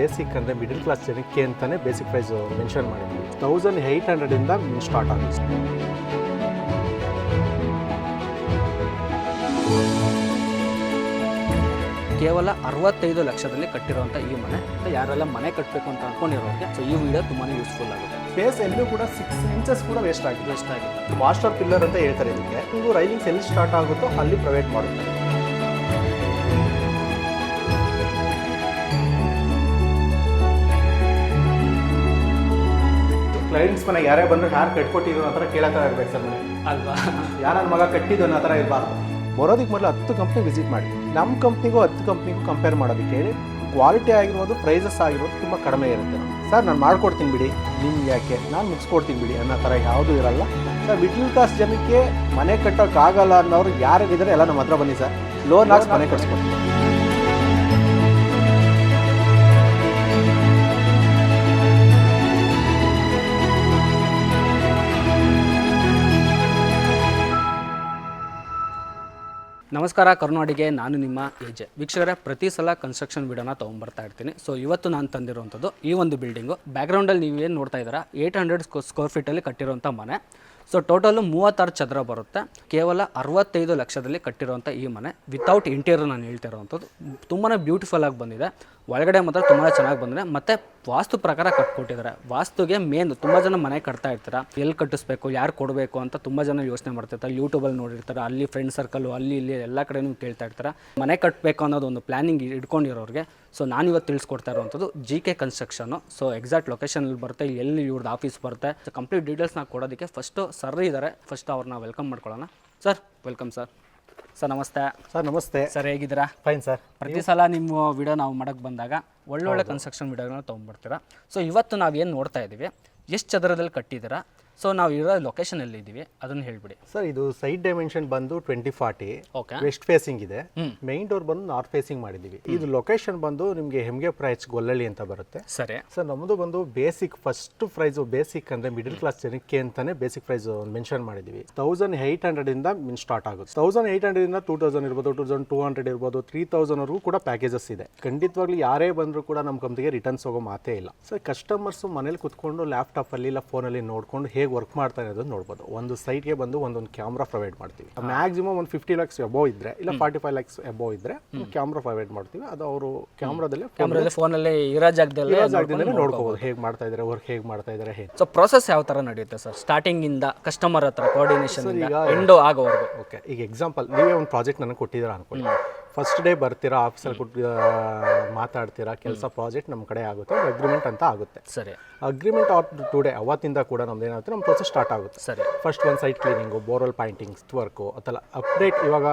Basic ಅಂದರೆ middle class ಜನಕ್ಕೆ ಅಂತಲೇ ಬೇಸಿಕ್ ಪ್ರೈಸ್ ಮೆನ್ಷನ್ ಮಾಡಿದ್ವಿ. 1800ಇಂದ ಸ್ಟಾರ್ಟ್ ಆಗುತ್ತೆ. ಕೇವಲ 65 ಲಕ್ಷದಲ್ಲಿ ಕಟ್ಟಿರುವಂಥ ಈ ಮನೆ, ಯಾರೆಲ್ಲ ಮನೆ ಕಟ್ಟಬೇಕು ಅಂತ ಅನ್ಕೊಂಡಿರೋರಿಗೆ ಸೊ ಈ ವಿಡಿಯೋ ತುಂಬಾ ಯೂಸ್ಫುಲ್ ಆಗುತ್ತೆ. ಸ್ಪೇಸ್ ಎಲ್ಲೂ ಕೂಡ 6 ಇಂಚಸ್ ಕೂಡ ವೇಸ್ಟ್ ಆಗಿದೆ. ಮಾಸ್ಟರ್ ಪಿಲ್ಲರ್ ಅಂತ ಹೇಳ್ತಾರೆ ಇದಕ್ಕೆ. ನೀವು ರೈಲಿಂಗ್ಸ್ ಎಲ್ಲಿ ಸ್ಟಾರ್ಟ್ ಆಗುತ್ತೋ ಅಲ್ಲಿ ಪ್ರೊವೈಡ್ ಮಾಡುತ್ತೆ. ಕ್ಲೈಂಟ್ಸ್ ಮನೆಗೆ ಯಾರೇ ಬಂದರೂ ಯಾರು ಕಟ್ಕೊಟ್ಟಿದ್ರು ಆ ಥರ ಕೇಳೋ ಇರ್ಬೇಕು ಸರ್ ಮನೆ ಅಲ್ವಾ? ಯಾರ ನನ್ನ ಮಗ ಕಟ್ಟಿದ್ದು ಅನ್ನೋ ಥರ ಇರಬಾರ್ದು. ಬರೋದಕ್ಕೆ ಮೊದಲು 10 ಕಂಪ್ನಿ ವಿಸಿಟ್ ಮಾಡಿ. ನಮ್ಮ ಕಂಪ್ನಿಗೂ 10 ಕಂಪ್ನಿಗೂ ಕಂಪೇರ್ ಮಾಡೋದಕ್ಕೆ ಹೇಳಿ ಕ್ವಾಲಿಟಿ ಆಗಿರ್ಬೋದು, ಪ್ರೈಸಸ್ ಆಗಿರ್ಬೋದು ತುಂಬ ಕಡಿಮೆ ಇರುತ್ತೆ. ಸರ್ ನಾನು ಮಾಡ್ಕೊಡ್ತೀನಿ ಬಿಡಿ, ನಿಮ್ಗೆ ಯಾಕೆ, ನಾನು ಮುಗಿಸ್ಕೊಡ್ತೀನಿ ಬಿಡಿ ಅನ್ನೋ ಥರ ಯಾವುದೂ ಇರಲ್ಲ. ಸರ್ ಮಿಡ್ಲ್ ಕ್ಲಾಸ್ ಜನಕ್ಕೆ ಮನೆ ಕಟ್ಟೋಕ್ಕಾಗಲ್ಲ ಅನ್ನೋರು ಯಾರಿದ್ದಾರೆ ಎಲ್ಲ ನಮ್ಮ ಹತ್ರ ಬನ್ನಿ ಸರ್, ಲೋನ್ ಹಾಕಿ ಮನೆ ಕಟ್ಸ್ಕೊಡ್ತೀನಿ. ನಮಸ್ಕಾರ ಕರ್ನಾಡಿಗೆ, ನಾನು ನಿಮ್ಮ ಎಜೆ. ವೀಕ್ಷಕರೇ, ಪ್ರತಿ ಸಲ ಕನ್ಸ್ಟ್ರಕ್ಷನ್ ವಿಡಿಯೋನ ತೊಗೊಂಬರ್ತಾ ಇರ್ತೀನಿ. ಸೊ ಇವತ್ತು ನಾನು ತಂದಿರುವಂಥದ್ದು ಈ ಒಂದು ಬಿಲ್ಡಿಂಗು. ಬ್ಯಾಕ್ಗ್ರೌಂಡಲ್ಲಿ ನೀವೇನು ನೋಡ್ತಾ ಇದ್ದೀರಾ 800 ಸ್ಕ್ವೇರ್ ಫೀಟಲ್ಲಿ ಕಟ್ಟಿರುವಂಥ ಮನೆ. ಸೊ ಟೋಟಲು 36 ಚದರ ಬರುತ್ತೆ. ಕೇವಲ 65 ಲಕ್ಷದಲ್ಲಿ ಕಟ್ಟಿರುವಂಥ ಈ ಮನೆ ವಿತೌಟ್ ಇಂಟೀರಿಯರ್ ನಾನು ಹೇಳ್ತಿರೋವಂಥದ್ದು ತುಂಬಾ ಬ್ಯೂಟಿಫುಲ್ ಆಗಿ ಬಂದಿದೆ. ಒಳಗಡೆ ಮಾತ್ರ ತುಂಬ ಚೆನ್ನಾಗಿ ಬಂದಿದೆ. ಮತ್ತು ವಾಸ್ತು ಪ್ರಕಾರ ಕಟ್ಕೊಟ್ಟಿದ್ದಾರೆ. ವಾಸ್ತುಗೆ ಮೇನ್ ತುಂಬ ಜನ ಮನೆ ಕಟ್ತಾ ಇರ್ತಾರೆ, ಎಲ್ಲಿ ಕಟ್ಟಿಸ್ಬೇಕು, ಯಾರು ಕೊಡಬೇಕು ಅಂತ ತುಂಬ ಜನ ಯೋಚನೆ ಮಾಡ್ತಿರ್ತಾರೆ. ಯೂಟ್ಯೂಬಲ್ಲಿ ನೋಡಿರ್ತಾರೆ, ಅಲ್ಲಿ ಫ್ರೆಂಡ್ ಸರ್ಕಲ್ಲು ಅಲ್ಲಿ ಇಲ್ಲಿ ಎಲ್ಲ ಕಡೆನೂ ಕೇಳ್ತಾ ಇರ್ತಾರೆ. ಮನೆ ಕಟ್ಟಬೇಕು ಅನ್ನೋದು ಒಂದು ಪ್ಲ್ಯಾನಿಂಗ್ ಇಟ್ಕೊಂಡಿರೋರಿಗೆ ಸೊ ನಾನಿವತ್ತು ತಿಳಿಸ್ಕೊಡ್ತಾ ಇರೋವಂಥದ್ದು JK ಕನ್ಸ್ಟ್ರಕ್ಷನು. ಸೊ ಎಕ್ಸಾಕ್ಟ್ ಲೊಕೇಶನಲ್ಲಿ ಬರುತ್ತೆ, ಎಲ್ಲಿ ಇವ್ರದ್ದು ಆಫೀಸ್ ಬರುತ್ತೆ. ಸೊ ಕಂಪ್ಲೀಟ್ ಡೀಟೇಲ್ಸ್ನ ಕೊಡೋದಕ್ಕೆ ಫಸ್ಟು ಸರ್ ಇದ್ದಾರೆ. ಫಸ್ಟ್ ಅವ್ರನ್ನ ವೆಲ್ಕಮ್ ಮಾಡ್ಕೊಳ್ಳೋಣ. Sir welcome sir. ಸರ್ ನಮಸ್ತೆ. ಸರ್ ನಮಸ್ತೆ. ಸರ್ ಹೇಗಿದ್ದೀರಾ? Fine sir. ಪ್ರತಿ ಸಲ ನಿಮ್ಮ ವಿಡಿಯೋ ನಾವು ಮಾಡೋಕ್ಕೆ ಬಂದಾಗ ಒಳ್ಳೊಳ್ಳೆ ಕನ್ಸ್ಟ್ರಕ್ಷನ್ ವಿಡಿಯೋಗಳನ್ನ ತೊಗೊಂಡ್ಬರ್ತೀರಾ. ಸೊ ಇವತ್ತು ನಾವೇನು ನೋಡ್ತಾ ಇದ್ದೀವಿ, ಎಷ್ಟು ಚದರದಲ್ಲಿ ಕಟ್ಟಿದ್ದೀರಾ, ಸೊ ನಾವು ಇರೋ ಲೊಕೇಶನ್ ಎಲ್ಲಿ ಇದ್ದೀವಿ ಅದನ್ನು ಹೇಳ್ಬಿಡಿ ಸರ್. ಇದು ಸೈಡ್ ಡೈಮೆನ್ಷನ್ ಬಂದು 2040 ಓಕೆ, ವೆಸ್ಟ್ ಫೇಸಿಂಗ್ ಇದೆ. ಮೈನ್ ಡೋರ್ ಬಂದು ನಾರ್ತ್ ಫೇಸಿಂಗ್ ಮಾಡಿದ್ದೀವಿ. ಇದು ಲೊಕೇಶನ್ ಬಂದು ನಿಮಗೆ ಹೆಮ್ಗೆಪ್ರಾಯ್ಚ್ ಗೊಲ್ಲಳ್ಳಿ ಅಂತ ಬರುತ್ತೆ. ಸರಿ ಸರ್, ನಮ್ಮದು ಬಂದು ಬೇಸಿಕ್ ಫಸ್ಟ್ ಪ್ರೈಸ್ ಬೇಸಿಕ್ ಅಂದರೆ ಮಿಡಲ್ ಕ್ಲಾಸ್ ಜನಕ್ಕೆ ಅಂತಾನೆ ಬೇಸಿಕ್ ಪ್ರೈಸ್ ಮೆನ್ಷನ್ ಮಾಡಿದ್ದೀವಿ. 1800ಇಂದ ಸ್ಟಾರ್ಟ್ ಆಗುತ್ತೆ. 1800ಇಂದ 2000 ಇರ್ಬೋದು, 2200 ಇರ್ಬೋದು, 3000 ಕೂಡ ಪ್ಯಾಕೇಜಸ್ ಇದೆ. ಖಂಡಿತವಾಗ್ಲೂ ಯಾರೇ ಬಂದರೂ ಕೂಡ ನಮ್ಮ ಕಂಪ್ನಿಗೆ ರಿಟರ್ನ್ಸ್ ಹೋಗೋ ಮಾತೇ ಇಲ್ಲ. ಸರ್, ಕಸ್ಟಮರ್ಸ್ ಮನೇಲಿ ಕುತ್ಕೊಂಡು ಲ್ಯಾಪ್ಟಾಪಲ್ಲಿ ಇಲ್ಲ ಫೋನಲ್ಲಿ ನೋಡ್ಕೊಂಡು ಹೇಗೆ ವರ್ಕ್ ಮಾಡ್ತಾ ಇರೋದು ನೋಡ್ಬೋದು. ಒಂದು ಸೈಟ್ಗೆ ಬಂದು ಒಂದೊಂದು ಕ್ಯಾಮ್ರಾ ಪ್ರೊವೈಡ್ ಮಾಡ್ತೀವಿ. ಮ್ಯಾಕ್ಸಿಮಮ್ ಒಂದು 50 lakhs ಅಬೋವ್ ಇದ್ರೆ, ಇಲ್ಲ 45 lakhs ಅಬೋವ್ ಇದ್ರೆ ಕ್ಯಾಮ್ರಾ ಪ್ರೊವೈಡ್ ಮಾಡ್ತೀವಿ. ಅದು ಅವರು ಕ್ಯಾಮ್ರಾದಲ್ಲಿ ಫೋನಲ್ಲಿ ಇರೋ ಜಾಗದಲ್ಲಿ ನೋಡ್ಕೋಬಹುದು, ಹೇಗೆ ಮಾಡ್ತಾ ಇದ್ದಾರೆ, ವರ್ಕ್ ಹೇಗೆ ಮಾಡ್ತಾ ಇದ್ದಾರೆ, ಹೇಗೆ. ಸೊ ಪ್ರೊಸೆಸ್ ಯಾವ ಥರ ನಡೆಯುತ್ತೆ ಸರ್? ಸ್ಟಾರ್ಟಿಂಗ್ ಇಂದ ಕಸ್ಟಮರ್ ಹತ್ರ ಕೋಆರ್ಡಿನೇಷನ್ ಎಂಡ್ ಆಗೋವರೆಗೂ. ಓಕೆ, ಈಗ ಎಕ್ಸಾಂಪಲ್ ನೀವೇ ಒಂದು ಪ್ರಾಜೆಕ್ಟ್ ನನಗೆ ಕೊಟ್ಟಿದ್ದೀರಾ ಅನ್ಕೊಳ್ಳಿ. ಫಸ್ಟ್ ಡೇ ಬರ್ತೀರಾ, ಆಫೀಸಲ್ಲಿ ಮಾತಾಡ್ತೀರಾ, ಕೆಲಸ ಪ್ರಾಜೆಕ್ಟ್ ನಮ್ಮ ಕಡೆ ಆಗುತ್ತೆ, ಅಗ್ರಿಮೆಂಟ್ ಅಂತ ಆಗುತ್ತೆ. ಸರಿ, ಅಗ್ರಿಮೆಂಟ್ ಆಫ್ ಟುಡೇ ಅವತ್ತಿಂದ ಕೂಡ ನಮ್ದು ಏನಾಗುತ್ತೆ, ನಮ್ಮ ಪ್ರೊಸೆಸ್ ಸ್ಟಾರ್ಟ್ ಆಗುತ್ತೆ. ಸರಿ, ಫಸ್ಟ್ ಒಂದು ಸೈಟ್ ಕ್ಲೀನಿಂಗು, ಬೋರ್ವೆಲ್ ಪಾಯಿಂಟಿಂಗ್ಸ್ ವರ್ಕು ಅಥವಾ ಅಪ್ಡೇಟ್. ಇವಾಗ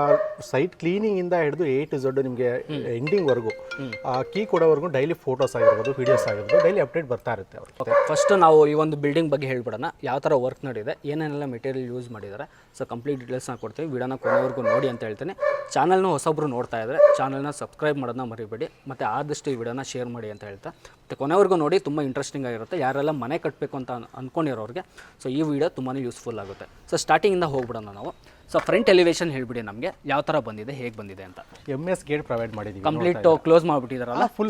ಸೈಟ್ ಕ್ಲೀನಿಂಗ್ ಇಂದ ಹಿಡಿದು A to Z ನಿಮಗೆ ಎಂಡಿಂಗ್ವರೆಗೂ ಕೀ ಕೊಡೋವರೆಗೂ ಡೈಲಿ ಫೋಟೋಸ್ ಆಗಿರ್ಬೋದು, ವಿಡಿಯೋಸ್ ಆಗಿರ್ಬೋದು, ಡೈಲಿ ಅಪ್ಡೇಟ್ ಬರ್ತಾ ಇರುತ್ತೆ ಅವ್ರಿಗೆ. ಫಸ್ಟ್ ನಾವು ಈ ಒಂದು ಬಿಲ್ಡಿಂಗ್ ಬಗ್ಗೆ ಹೇಳ್ಬಿಡೋಣ. ಯಾವ ಥರ ವರ್ಕ್ ನಡೆದಿದೆ, ಏನೇನೆಲ್ಲ ಮೆಟೀರಿಯಲ್ ಯೂಸ್ ಮಾಡಿದ್ದಾರೆ. ಸೊ ಕಂಪ್ಲೀಟ್ ಡೀಟೇಲ್ಸ್ನ ಕೊಡ್ತೀವಿ. ವಿಡಿಯೋನ ಕೊನೆವರೆಗೂ ನೋಡಿ ಅಂತ ಹೇಳ್ತೀನಿ. ಚಾನಲ್ನ ಹೊಸೊಬ್ರು ನೋಡ್ತಾ ಇದ್ದರೆ ಚಾನಲ್ನ ಸಬ್ಸ್ಕ್ರೈಬ್ ಮಾಡೋದನ್ನ ಮರಿಬೇಡಿ. ಮತ್ತು ಆದಷ್ಟು ಈ ವಿಡಿಯೋನ ಶೇರ್ ಮಾಡಿ ಅಂತ ಹೇಳ್ತಾ ಮತ್ತು ಕೊನೆವರೆಗೂ ನೋಡಿ, ತುಂಬ ಇಂಟ್ರೆಸ್ಟಿಂಗ್ ಆಗಿರುತ್ತೆ. ಯಾರೆಲ್ಲ ಮನೆ ಕಟ್ಟಬೇಕು ಅಂತ ಅಂದ್ಕೊಂಡಿರೋರಿಗೆ ಸೊ ಈ ವಿಡಿಯೋ ತುಂಬಾ ಯೂಸ್ಫುಲ್ ಆಗುತ್ತೆ. ಸೊ ಸ್ಟಾರ್ಟಿಂಗಿಂದ ಹೋಗ್ಬಿಡೋಣ ನಾವು. ಸೊ ಫ್ರಂಟ್ ಎಲಿವೇಶನ್ ಹೇಳ್ಬಿಡಿ ನಮಗೆ, ಯಾವ ಥರ ಬಂದಿದೆ, ಹೇಗೆ ಬಂದಿದೆ ಅಂತ. MS ಗೇಟ್ ಪ್ರೊವೈಡ್ ಮಾಡಿದ್ದೀವಿ. ಕಂಪ್ಲೀಟ್ ಕ್ಲೋಸ್ ಮಾಡಿಬಿಟ್ಟಿದಾರಲ್ಲ, ಫುಲ್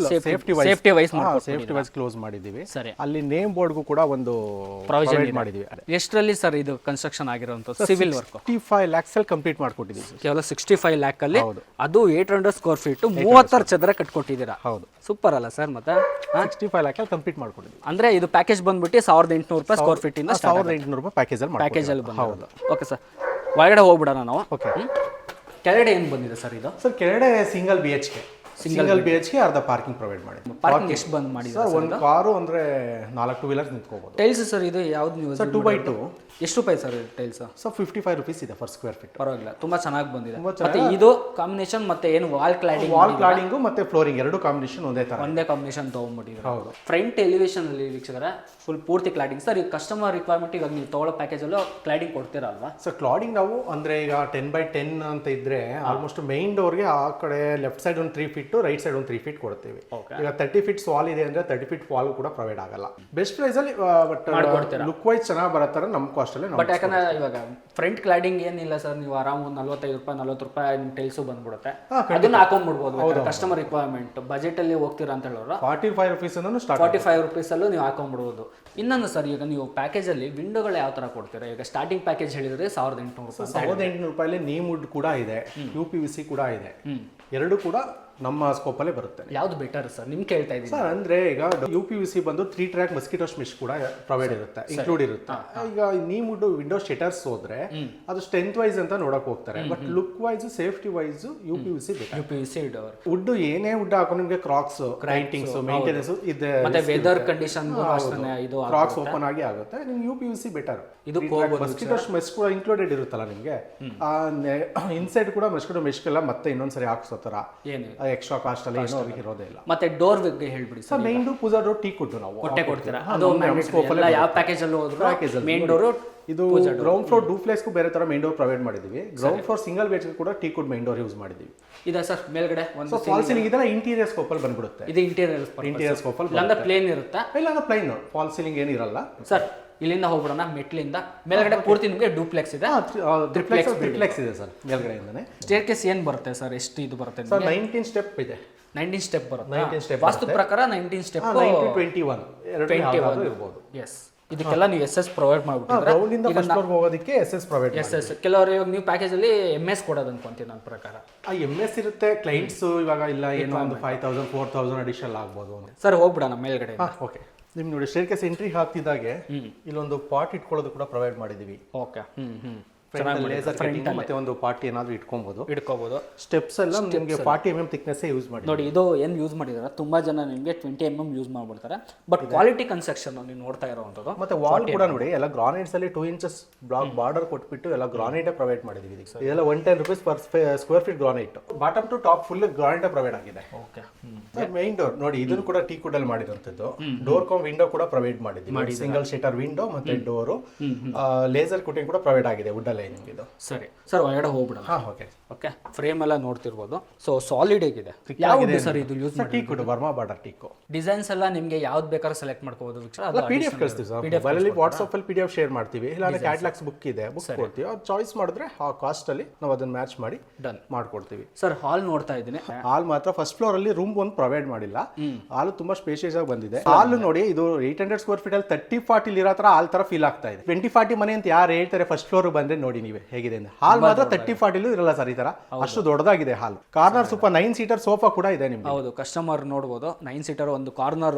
ಸೇಫ್ಟಿ ವೈಸ್ ಕ್ಲೋಸ್ ಮಾಡಿದ್ದೀವಿ. ಸರಿ, ಅಲ್ಲಿ ನೇಮ್ ಬೋರ್ಡ್ಗೂ ಕೂಡ ಒಂದು ಪ್ರೊವಿಷನ್ ಮಾಡಿದ್ದೀವಿ. ಎಷ್ಟರಲ್ಲಿ ಸರ್ ಇದು ಕನ್ಸ್ಟ್ರಕ್ಷನ್ ಆಗಿರೋಂಥದ್ದು? ಸಿವಿಲ್ ವರ್ಕ್ 65 lakhs ಅಲ್ಲಿ ಕಂಪ್ಲೀಟ್ ಮಾಡ್ಕೊಟ್ಟಿದ್ದೀವಿ. ಕೇವಲ 65 lakh ಅಲ್ಲಿ, ಅದು 800 ಸ್ಕ್ವೇರ್ ಫೀಟ್ 36 ಚದರ ಕಟ್ಕೊಟ್ಟಿದ್ದೀರಾ. ಹೌದು, ಸೂಪರ್ ಅಲ್ಲ ಸರ್? ಮತ್ತೆ 65 lakh ಅಲ್ಲಿ ಕಂಪ್ಲೀಟ್ ಮಾಡ್ಕೊಟ್ಟಿದ್ದೀವಿ. ಅಂದ್ರೆ ಇದು ಪ್ಯಾಕೇಜ್ ಬಂದ್ಬಿಟ್ಟು 1800 ರೂಪಾಯಿ ಸ್ಕ್ವೇರ್ ಫೀಟ್ ಇಂದ 1800 ರೂಪಾಯಿ ಪ್ಯಾಕೇಜ್ ಅಲ್ಲಿ ಹೌದು. ಓಕೆ ಸರ್, ಒಳಗಡೆ ಹೋಗ್ಬಿಡೋಣ ನಾವು. ಓಕೆ, ಕೆಳಗಡೆ ಏನು ಬಂದಿದೆ ಸರ್ ಇದು? ಸರ್ ಕೆಳಗಡೆ ಸಿಂಗಲ್ BHK ಅರ್ಧ ಪಾರ್ಕಿಂಗ್ ಪ್ರೊವೈಡ್ ಮಾಡಿದ್ವಿ. ಪಾರ್ಕಿಂಗ್ ಎಷ್ಟು ಬಂದು ಮಾಡಿದ್ರೆ ಸರ್? ಒಂದು ಕಾರು ಅಂದ್ರೆ 4 2 ವೀಲರ್ಸ್ ನಿಂತ್ಕೋಬಹುದು. ಟೈಲ್ಸ್ ಸರ್ ಇದು ಯಾವ್ದು ಯೂಸ್? Sir 2x2. ಎಷ್ಟು ರೂಪಾಯಿ ಸರ್ ಟೈಲ್ಸ್? ಸರ್ 55 rupees ಇದೆ ಫರ್ ಸ್ಕ್ವೇರ್ ಫೀಟ್. ಪರವಾಗಿಲ್ಲ, ತುಂಬಾ ಚೆನ್ನಾಗಿ ಬಂದಿದೆ. ಮತ್ತೆ ಇದು ಕಾಂಬಿನೇಷನ್ ಮತ್ತೆ ಏನು ವಾಲ್ ಕ್ಲಾಡಿಂಗ್ ಮತ್ತೆ ಫ್ಲೋರಿಂಗ್ ಎರಡು ಕಾಂಬಿನೇಷನ್ ಒಂದೇ ಕಾಂಬಿನೇಷನ್ ತಗೊಂಡ್ಬಿಟ್ಟಿದ್ದಾರೆ. ಹೌದು. ಫ್ರಂಟ್ ಎಲಿವೇಶನ್ ಅಲ್ಲಿ ವೀಕ್ಷಕರ ಫುಲ್ ಪೂರ್ತಿ ಕ್ಲಾಡಿಂಗ್. ಸರ್ ಈ ಕಸ್ಟಮರ್ ರಿಕ್ವೈರ್ಮೆಂಟ್ ಇವಾಗ ನೀವು ತಗೊಳ್ಳೋ ಪ್ಯಾಕೇಜ್ ಅಲ್ಲೂ ಕ್ಲಾಡಿಂಗ್ ಕೊಡ್ತೀರಲ್ವಾ? ಸರ್ ಕ್ಲಾಡಿಂಗ್ ನಾವು ಅಂದ್ರೆ ಈಗ 10x10 ಅಂತ ಇದ್ರೆ ಆಲ್ಮೋಸ್ಟ್ ಮೈನ್ ಡೋರ್ಗೆ ಆ ಕಡೆ ಲೆಫ್ಟ್ ಸೈಡ್ ಒಂದು 3 feet ಫೀಟ್ ರೈಟ್ ಸೈಡ್ ಒಂದು 3 ಫೀಟ್ ಕೊಡ್ತೀವಿ. Okay. ಈಗ 30 ಫೀಟ್ ವಾಲ್ ಇದೆ ಅಂದ್ರೆ 30 ಫೀಟ್ ವಾಲ್ ಕೂಡ ಪ್ರೊವೈಡ್ ಆಗಲ್ಲ. ಬೆಸ್ಟ್ ಪ್ರೈಸ್ ಅಲ್ಲಿ ಬಟ್ ಲುಕ್ ವೈಸ್ ಚೆನ್ನಾಗಿ ಬರತ್ತರ ನಮ್ಮ ಕಾಸ್ಟ್ ಅಲ್ಲಿ. ಬಟ್ ಯಾಕಂದ್ರೆ ಇವಾಗ ಫ್ರಂಟ್ ಕ್ಲಾಡಿಂಗ್ ಏನಿಲ್ಲ ಸರ್, ನೀವು ಆರಾಮ್ ಒಂದು 45 ರೂಪಾಯಿ 40 ರೂಪಾಯಿ ನಿಮ್ಮ ಟೈಲ್ಸು ಬಂದ್ಬಿಡುತ್ತೆ, ಅದನ್ನ ಹಾಕೊಂಡ್ಬಿಡ್ಬೋದು. ಕಸ್ಟಮರ್ ರಿಕ್ವೈರ್ಮೆಂಟ್ ಬಜೆಟ್ ಅಲ್ಲಿ ಹೋಗ್ತೀರಾ ಅಂತ ಹೇಳೋರು 45 rupees ಇಂದ ಸ್ಟಾರ್ಟ್ 45 rupees ಅಲ್ಲೂ ನೀವು ಹಾಕೊಂಡ್ಬಿಡ್ಬೋದು. ಇನ್ನೊಂದು ಸರ್, ಈಗ ನೀವು ಪ್ಯಾಕೇಜ್ ಅಲ್ಲಿ ವಿಂಡೋಗಳು ಯಾವ ತರ ಕೊಡ್ತೀರಾ? ಈಗ ಸ್ಟಾರ್ಟಿಂಗ್ ಪ್ಯಾಕೇಜ್ ಹೇಳಿದ್ರೆ 1800 ರೂಪಾಯಿ. 1800 ರೂಪಾಯಲ್ಲಿ ನೀಮ್ ವುಡ್ ಕೂಡ ಇದೆ, UPVC ಕೂಡ ಇದೆ, ಎರಡು ಕೂಡ ನಮ್ಮ ಸ್ಕೋಪ್ ಅಲ್ಲೇ ಬರುತ್ತೆ. ಯಾವ್ದು ಬೆಟರ್ ಸರ್ ನಿಮ್ ಕೇಳ್ತಾ ಇದ್ದೀನಿ ಸರ್? ಅಂದ್ರೆ ಈಗ UPVC ಬಂದು 3 ಟ್ರ್ಯಾಕ್ ಮಸ್ಕಿಟೋ ಮೆಶ್ ಕೂಡ ಪ್ರೊವೈಡ್ ಇರುತ್ತೆ, ಇನ್ಕ್ಲೂಡ್ ಇರುತ್ತೆ. ಈಗ ನೀಮ್ ವುಡ್ ವಿಂಡೋ ಶಟರ್ಸ್ ಹೋದ್ರೆ ಅದು ಸ್ಟ್ರೆಂತ್ ವೈಸ್ ಅಂತ ನೋಡಕ್ ಹೋಗ್ತಾರೆ, but look wise safety wise UPVC door wood ಏನೇ ವುಡ್ ಹಾಕೊಂಡು ನಿಮಗೆ ಕ್ರಾಕ್ಸ್ ರೈಟಿಂಗ್ಸ್ ಮೇಂಟೆನೆನ್ಸ್ ಇದೆ, ಮತ್ತೆ ವೆದರ್ ಕಂಡೀಷನ್ ಇದು ಕ್ರಾಕ್ಸ್ ಓಪನ್ ಆಗಿ ಆಗುತ್ತೆ. ನಿಮ್ಗೆ UPVC ಬೆಟರ್. ಇದು ಮಸ್ಕಿಟೋ ಮೆಶ್ ಕೂಡ ಇನ್ಕ್ಲೂಡೆಡ್ ಇರುತ್ತಲ್ಲ ನಿಮಗೆ, ಇನ್ಸೈಡ್ ಕೂಡ ಮಸ್ಕಿಟೋ ಮೆಶ್ ಎಲ್ಲ ಮತ್ತೆ ಇನ್ನೊಂದ್ಸರಿ ಹಾಕ್ಸೋ ತರ ಎಕ್ಸ್ಟ್ರಾ ಕಾಸ್ಟ್ ಅಲ್ಲಿ ಏನೋ ಇರೋದೇ ಇಲ್ಲ. ಮತ್ತೆ ಡೋರ್ ಬಗ್ಗೆ ಹೇಳ್ಬಿಡಿ ಸರ್. ಮೇನ್ ಡೋರ್ ಪೂಜಾ ಡೋರ್ ಟೀ ಕೊಟ್ಟು ನಾವು ಕೊಟ್ಟೆ ಕೊಡ್ತೀರಾ? ಅದು ಯಾವ ಪ್ಯಾಕೇಜ್ ಅಲ್ಲಿ ಹೋದ್ರು ಮೇನ್ ಡೋರ್ ಇದು ಗ್ರೌಂಡ್ ಫ್ಲೋರ್ ಡೂಪ್ಲೆಕ್ಸ್ ಬೇರೆ ತರ ಮೇನ್ ಡೋರ್ ಪ್ರೊವೈಡ್ ಮಾಡಿದೀವಿ. ಗ್ರೌಂಡ್ ಫ್ಲೋರ್ ಸಿಂಗಲ್ ಬೇಸ್ ಕೂಡ ಟೀ ಕುಡ್ ಮೇನ್ ಡೋರ್ ಯೂಸ್ ಮಾಡಿದೀವಿ. ಇದೆ ಸರ್ ಮೇಲ್ಗಡೆ ಒಂದು ಫಾಲ್ ಸೀಲಿಂಗ್ ಇದೆಲ್ಲ ಇಂಟೀರಿಯರ್ ಸ್ಕೋಪ್ ಅಲ್ಲಿ ಬಂದ್ಬಿಡುತ್ತೆ. ಇದು ಇಂಟೀರಿಯರ್ ಸ್ಕೋಪ್ ಅಲ್ಲಿ ಇಲ್ಲ ಪ್ಲೇನ್ ಇರುತ್ತಾ? ಇಲ್ಲ ಪ್ಲೈನ್, ಫಾಲ್ ಸೀಲಿಂಗ್ ಏನಿರಲ್ಲ ಸರ್. ಇಲ್ಲಿಂದ ಹೋಗ್ಬಿಡೋಣ ಮೆಟ್ಲಿಂದ ಮೇಲ್ಗಡೆ ಪೂರ್ತಿ ನಿಮಗೆ ಡೂಪ್ಲೆಕ್ಸ್ ಇದೆ, ಟ್ರಿಪ್ಲೆಕ್ಸ್ ಇದೆ ಸರ್ ಮೇಲ್ಗಡೆಯಿಂದನೇ. ಸ್ಟೇರ್ ಕೇಸ್ ಏನು ಬರುತ್ತೆ ಸರ್? ಎಷ್ಟು ಇದು ಬರುತ್ತೆ ಸರ್? 19 ಸ್ಟೆಪ್ ಇದೆ. 19 ಸ್ಟೆಪ್ ಬರುತ್ತೆ. 19 ಸ್ಟೆಪ್ ವಾಸ್ತು ಪ್ರಕಾರ 19 ಸ್ಟೆಪ್ 21 ಎರಡು ಇರಬಹುದು. ಎಸ್, ಇದಕ್ಕೆಲ್ಲ ನೀವು SS ಪ್ರೊವೈಡ್ ಮಾಡ್ಬಿಟ್ಟಿದ್ರೆ ಗ್ರೌಂಡ್ ಇಂದ ಫಸ್ಟ್ ಫ್ಲೋರ್ ಹೋಗೋದಕ್ಕೆ SS ಪ್ರೊವೈಡ್ ಮಾಡಿ. SS ಕೆಲವರು ಇವಾಗ ನೀವು ಪ್ಯಾಕೇಜ್ ಅಲ್ಲಿ MS ಕೊಡೋದು ಅನ್ಕೊಂತೀನಿ ನನ್ನ ಪ್ರಕಾರ. MS ಇರುತ್ತೆ. ಕ್ಲೈಂಟ್ಸ್ ಇವಾಗ ಇಲ್ಲ ಏನೋ ಒಂದು 5000 4000 ಅಡಿಷನಲ್ ಆಗ್ಬೋದು. ಸರ್ ಹೋಗ್ಬಿಡೋಣ ಮೇಲ್ಗಡೆ. ಓಕೆ, ನಿಮ್ಗೆ ನೋಡಿ ಸ್ಟೇರ್ ಕೇಸ್ ಎಂಟ್ರಿ ಹಾಕ್ತಿದ್ದಾಗೆ ಇಲ್ಲೊಂದು ಪಾಟ್ ಇಟ್ಕೊಳ್ಳೋದು ಕೂಡ ಪ್ರೊವೈಡ್ ಮಾಡಿದೀವಿ. ಓಕೆ, ಲೇಸರ್ ಕಟಿಂಗ್ ಮತ್ತೆ ಒಂದು ಪಾರ್ಟಿ ಏನಾದ್ರು ಇಟ್ಕೋಬಹುದು. ಸ್ಟೆಪ್ಸ್ ಎಲ್ಲ ನಿಮಗೆ 40 mm ಥಿಕ್ನೆಸ್ ಯೂಸ್ ಮಾಡಿ. ನೋಡಿ ಇದು ಏನು ಯೂಸ್ ಮಾಡಿದಾರೆ, ತುಂಬಾ ಜನ ನಿಮಗೆ 20 mm ಯೂಸ್ ಮಾಡ್ಬಿಡ್ತಾರೆ, ಬಟ್ ಕ್ವಾಲಿಟಿ ಕನ್ಸ್ಟ್ರಕ್ಷನ್ ನೀವು ನೋಡ್ತಾ ಇರುವಂತದ್ದು. ಮತ್ತೆ ವಾಲ್ ಕೂಡ ನೋಡಿ ಎಲ್ಲ ಗ್ರಾನೈಟ್ಸ್ ಅಲ್ಲಿ 2 inches ಬ್ಲಾಕ್ ಬಾರ್ಡರ್ ಕೊಟ್ಬಿಟ್ಟು ಎಲ್ಲ ಗ್ರಾನೈಟ್ ಪ್ರೊವೈಡ್ ಮಾಡಿದೀವಿ. ಇದೆಲ್ಲ 110 rupees per square feet granite, bottom to top full granite provide ಆಗಿದೆ. ಓಕೆ, ಮೈನ್ ಡೋರ್ ನೋಡಿ ಇದನ್ನು ಕೂಡ ಟೀ ಕುಡ್ ಅಲ್ಲಿ ಮಾಡಿರುವಂತದ್ದು. ಡೋರ್ ಕಮ್ ವಿಂಡೋ ಕೂಡ ಪ್ರೊವೈಡ್ ಮಾಡಿದ್ದೀವಿ, ಸಿಂಗಲ್ ಶಟರ್ ವಿಂಡೋ ಮತ್ತೆ ಡೋರು. ಲೇಸರ್ ಕುಟಿಂಗ್ ಕೂಡ ಪ್ರೊವೈಡ್ ಆಗಿದೆ ವುಡ್ ಅಲ್ಲಿ ನಿಮಗೆ. ಸರಿ ಸರ್, ಒಳಗಡೆ ಹೋಗ್ಬಿಡೋಣ. ಓಕೆ ಓಕೆ, ಫ್ರೇಮ್ ಎಲ್ಲ ನೋಡ್ತಿರ್ಬೋದು. ಸೊ ಸಾಲಿಡ್ ಆಗಿದೆ. ಯಾವುದು ಸರ್ ಇದು ಯೂಸ್ ಮಾಡಿ? Teak Burma border teak. Designs ಎಲ್ಲ ನಿಮಗೆ ಯಾವ್ದು ಬೇಕಾದ್ರೂ ಸೆಲೆಕ್ಟ್ ಮಾಡ್ಕೋಬಹುದು. PDF ಕಳಿಸ್ತೀವಿ ಸರ್, ಮೊಬೈಲಲ್ಲಿ ವಾಟ್ಸ್ಆಪ್ ಅಲ್ಲಿ PDF ಶೇರ್ ಮಾಡ್ತೀವಿ. ಇಲ್ಲ ಕ್ಯಾಟಲಾಗ್ಸ್ ಬುಕ್ ಇದೆ, ಬುಕ್ ಕೊಡ್ತೀವಿ. ಅದು ಚಾಯ್ಸ್ ಮಾಡಿದ್ರೆ ಆ ಕಾಸ್ಟ್ ಅಲ್ಲಿ ನಾವು ಅದನ್ನ ಮ್ಯಾಚ್ ಮಾಡಿ ಡನ್ ಮಾಡ್ಕೊಡ್ತೀವಿ. ಸರ್ ಹಾಲ್ ನೋಡ್ತಾ ಇದ್ದೀನಿ. ಹಾಲ್ ಮಾತ್ರ ಫಸ್ಟ್ ಫ್ಲೋರ್ ಅಲ್ಲಿ ರೂಮ್ ಒಂದು ಪ್ರೊವೈಡ್ ಮಾಡಿಲ್ಲ. ಹಾಲ್ ತುಂಬಾ ಸ್ಪೇಷಿಯಸ್ ಆಗಿ ಬಂದಿದೆ. ಹಾಲ್ ನೋಡಿ ಇದು 800 ಸ್ಕ್ವೇರ್ ಫೀಟ್ ಅಲ್ಲಿ 30-40 ಇರೋ ತರ ಹಾಲ್ ತರ ಫೀಲ್ ಆಗ್ತಾ ಇದೆ. 20-40 ಮನೆ ಅಂತ ಯಾರು ಹೇಳ್ತಾರೆ ಫಸ್ಟ್ ಫ್ಲೋರ್ ಬಂದ್ರೆ ನೋಡಿ ನೀವೇ ಹೇಗಿದೆ. ಹಾಲ್ ಮಾತ್ರ 30-40 ಇರಲ್ಲ ಸರ್, ಈ ತರ ಅಷ್ಟು ದೊಡ್ಡದಾಗಿದೆ ಹಾಲ್. ಕಾರ್ನರ್ ಸೂಪರ್ 9 ಸೀಟರ್ ಸೋಫಾ ಕೂಡ ಇದೆ ನಿಮ್ಗೆ. ಹೌದು, ಕಸ್ಟಮರ್ ನೋಡಬಹುದು 9 ಸೀಟರ್ ಒಂದು ಕಾರ್ನರ್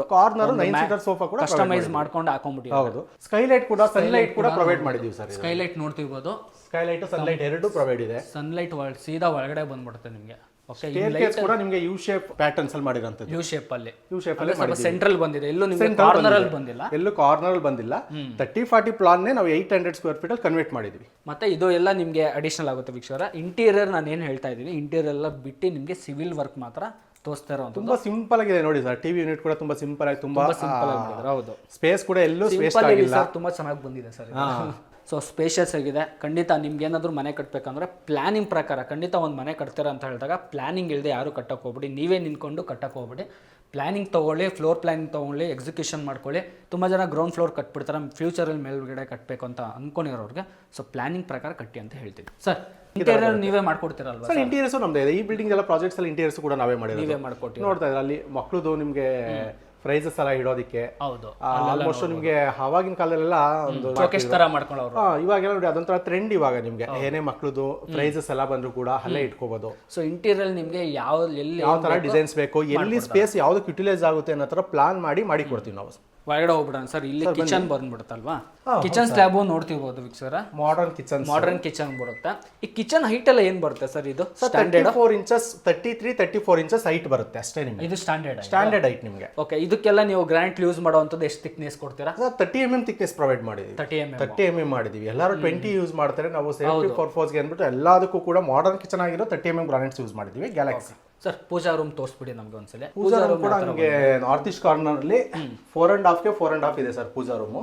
9 ಸೀಟರ್ ಸೋಫಾ ಕೂಡ ಕಸ್ಟಮೈಸ್ ಮಾಡ್ಕೊಂಡು ಹಾಕೊಂಡ್ಬಿಟ್ಟು. ಹೌದು, ಸ್ಕೈಲೈಟ್ ಕೂಡ ಸನ್ಲೈಟ್ ಕೂಡ ಪ್ರೊವೈಡ್ ಮಾಡಿದೀವಿ ಸರ್. ಸ್ಕೈಲೈಟ್ ನೋಡ್ತಿರ್ಬೋದು, ಸ್ಕೈಲೈಟ್ ಸನ್ಲೈಟ್ ಎರಡು ಪ್ರೊವೈಡ್ ಇದೆ. ಸನ್ಲೈಟ್ ಸೀದಾ ಒಳಗಡೆ ಬಂದ್ಬಿಡುತ್ತೆ ನಿಮಗೆ. ಸ್ಟೇರ್ಕೇಸ್ ಕೂಡ ನಿಮಗೆ ಯು ಶೇಪ್ ಪ್ಯಾಟರ್ನ್ಸ್ ಅಲ್ಲಿ ಮಾಡಿರೋಂತದ್ದು. ಯು ಶೇಪ್ ಅಲ್ಲಿ ಮಾಡಿದ್ದೀವಿ. ಸೆಂಟ್ರಲ್ ಬಂದಿದೆ, ಎಲ್ಲೂ ನಿಮಗೆ ಕಾರ್ನರ್ ಅಲ್ಲಿ ಬಂದಿಲ್ಲ. ಎಲ್ಲೂ ಕಾರ್ನರ್ ಅಲ್ಲಿ ಬಂದಿಲ್ಲ. 30-40 ಪ್ಲಾನ್ ನೇ ನಾವು 800 ಸ್ಕ್ವೇರ್ ಫೀಟ್ ಅಲ್ಲಿ ಕನ್ವರ್ಟ್ ಮಾಡಿದ್ವಿ. ಮತ್ತೆ ಇದು ಎಲ್ಲ ನಿಮಗೆ ಅಡಿಷನಲ್ ಆಗುತ್ತೆ ವೀಕ್ಷಕರ. ಇಂಟೀರಿಯರ್ ನಾನು ಏನು ಹೇಳ್ತಾ ಇದ್ದೀನಿ, ಇಂಟೀರಿಯರ್ ಎಲ್ಲ ಬಿಟ್ಟು ನಿಮಗೆ ಸಿವಿಲ್ ವರ್ಕ್ ಮಾತ್ರ ತೋರಿಸ್ತಾ ಇರೋ ತುಂಬಾ ಸಿಂಪಲ್ ಆಗಿದೆ ನೋಡಿ ಸರ್. ಟಿವಿ ಯೂನಿಟ್ ಕೂಡ ತುಂಬಾ ಸಿಂಪಲ್ ಆಗಿ ತುಂಬಾ ಸಿಂಪಲ್ ಆಗಿ. ಹೌದು, ಸ್ಪೇಸ್ ಕೂಡ ಎಲ್ಲೂ ಸ್ಪೇಸ್ ಆಗಿಲ್ಲ, ತುಂಬಾ ಚೆನ್ನಾಗಿ ಬಂದಿದೆ ಸರ್. ಸೊ ಸ್ಪೇಷಿಯಸ್ ಆಗಿದೆ. ಖಂಡಿತ ನಿಮ್ಗೆ ಏನಾದರೂ ಮನೆ ಕಟ್ಟಬೇಕಂದ್ರೆ ಪ್ಲಾನಿಂಗ್ ಪ್ರಕಾರ ಖಂಡಿತ ಒಂದು ಮನೆ ಕಟ್ತೀರ ಅಂತ ಹೇಳಿದಾಗ ಪ್ಲಾನಿಂಗ್ ಇಲ್ಲದೆ ಯಾರು ಕಟ್ಟಕ್ಕೆ ಹೋಗ್ಬಿಡಿ, ನೀವೇ ನಿಂತ್ಕೊಂಡು ಕಟ್ಟಕ್ಕೆ ಹೋಗ್ಬಿಡಿ. ಪ್ಲಾನಿಂಗ್ ತೊಗೊಳ್ಳಿ, ಫ್ಲೋರ್ ಪ್ಲಾನಿಂಗ್ ತೊಗೊಳ್ಳಿ, ಎಕ್ಸಿಕ್ಯೂಷನ್ ಮಾಡ್ಕೊಳ್ಳಿ. ತುಂಬ ಜನ ಗ್ರೌಂಡ್ ಫ್ಲೋರ್ ಕಟ್ಬಿಡ್ತಾರೆ, ಫ್ಯೂಚರಲ್ಲಿ ಮೇಲ್ಗಡೆ ಕಟ್ಟಬೇಕು ಅಂತ ಅಂದ್ಕೊಂಡಿರೋರಿಗೆ. ಸೊ ಪ್ಲಾನಿಂಗ್ ಪ್ರಕಾರ ಕಟ್ಟಿ ಅಂತ ಹೇಳ್ತೀವಿ ಸರ್. ಇಂಟೀರಿಯರ್ ನೀವೇ ಮಾಡ್ಕೊಡ್ತೀರಲ್ವಾ ಸರ್? ಇಂಟೀರಿಯರ್ಸ್ ನಮ್ದೇ ಇದೆ. ಈ ಬಿಲ್ಡಿಂಗ್ ಎಲ್ಲ ಪ್ರಾಜೆಕ್ಟ್ಸ್ ಅಲ್ಲಿ ಇಂಟೀರಿಯರ್ಸ್ ಕೂಡ ನಾವೇ ಮಾಡಿರೋದು. ನೀವೇ ಮಾಡ್ಕೊಡ್ತೀವಿ. ನೋಡ್ತಾ ಇದ್ರೆ ಅಲ್ಲಿ ಮಕ್ಕಳದು ನಿಮಗೆ ಪ್ರೈಸಸ್ ಎಲ್ಲ ಇಡೋದಕ್ಕೆ. ಹೌದು, ಆಲ್ಮೋಸ್ಟ್ ನಿಮಗೆ ಆವಾಗಿನ ಕಾಲದಲ್ಲೆಲ್ಲ ಒಂದು ಶೋಕೇಸ್ ತರ ಮಾಡ್ಕೊಳ್ಳೋರು. ಇವಾಗೆಲ್ಲ ನೋಡಿ ಅದೊಂಥರ ಟ್ರೆಂಡ್. ಇವಾಗ ನಿಮ್ಗೆ ಏನೇ ಮಕ್ಕಳದು ಪ್ರೈಸಸ್ ಎಲ್ಲ ಬಂದ್ರು ಕೂಡ ಅಲ್ಲೇ ಇಟ್ಕೋಬಹುದು. ಸೊ ಇಂಟೀರಿಯರ್ ನಿಮ್ಗೆ ಯಾವ ತರ ಡಿಸೈನ್ಸ್ ಬೇಕು, ಎಲ್ಲಿ ಸ್ಪೇಸ್ ಯಾವ್ದಕ್ಕೆ ಯುಟಿಲೈಸ್ ಆಗುತ್ತೆ ಅನ್ನೋ ತರ ಪ್ಲಾನ್ ಮಾಡಿ ಕೊಡ್ತೀವಿ ನಾವು. ಒಳಗಡೆ ಹೋಗ್ಬಿಡೋಣ ಸರ್. ಇಲ್ಲಿ ಕಿಚನ್ ಬಂದ್ಬಿಡುತ್ತಲ್ವಾ, ಕಿಚನ್ ಸ್ಲ್ಯಾಬ್ ನೋಡ್ತಿರ್ಬೋದು ವೀಕ್ಷಕರ. ಮಾಡರ್ನ್ ಕಿಚನ್ ಬರುತ್ತೆ. ಈ ಕಿಚನ್ ಹೈಟ್ ಎಲ್ಲ ಏನ್ ಬರುತ್ತೆ ಸರ್? ಇದು ಸ್ಟ್ಯಾಂಡರ್ಡ್ 34 ಇಂಚಸ್ 33-34 ಇಂಚಸ್ ಹೈಟ್ ಬರುತ್ತೆ ಅಷ್ಟೇ ನಿಮಗೆ. ಇದು ಸ್ಟ್ಯಾಂಡರ್ಡ್ ಹೈಟ್ ನಿಮಗೆ. ಓಕೆ, ಇದಕ್ಕೆಲ್ಲ ನೀವು ಗ್ರಾಂಟ್ ಯೂಸ್ ಮಾಡುವಂತದ್ದು ಎಷ್ಟು ಥಿಕ್ನೆಸ್ ಕೊಡ್ತೀರಾ? 30 mm ಥಿಕ್ನೆಸ್ ಪ್ರೊವೈಡ್ ಮಾಡಿದೀವಿ. 30 mm ಮಾಡಿದೀವಿ. ಎಲ್ಲರೂ 20 ಯೂಸ್ ಮಾಡ್ತಾರೆ. ನಾವು ಸೇಫ್ಟಿ ಪರ್ಪಸ್ ಗೆ ಅಂದ್ಬಿಟ್ಟು ಎಲ್ಲದಕ್ಕೂ ಕೂಡ ಮಾಡರ್ನ್ ಕಿಚನ್ ಆಗಿರೋ 30 mm ಗ್ರಾನೈಟ್ಸ್ ಯೂಸ್ ಮಾಡಿದೀವಿ. ಗ್ಯಾಲಕ್ಸಿ. ಸರ್ ಪೂಜಾ ರೂಮ್ ತೋರಿಸ್ಬಿಡಿ ನಮ್ಗೆ ಒಂದ್ಸಲ. ಪೂಜಾ ರೂಮ್ ಕೂಡ ನಿಮಗೆ ನಾರ್ತ್ ಈಸ್ಟ್ ಕಾರ್ನರ್ ಅಲ್ಲಿ 4.5 ಗೆ 4.5 ಇದೆ ಸರ್ ಪೂಜಾ ರೂಮ್.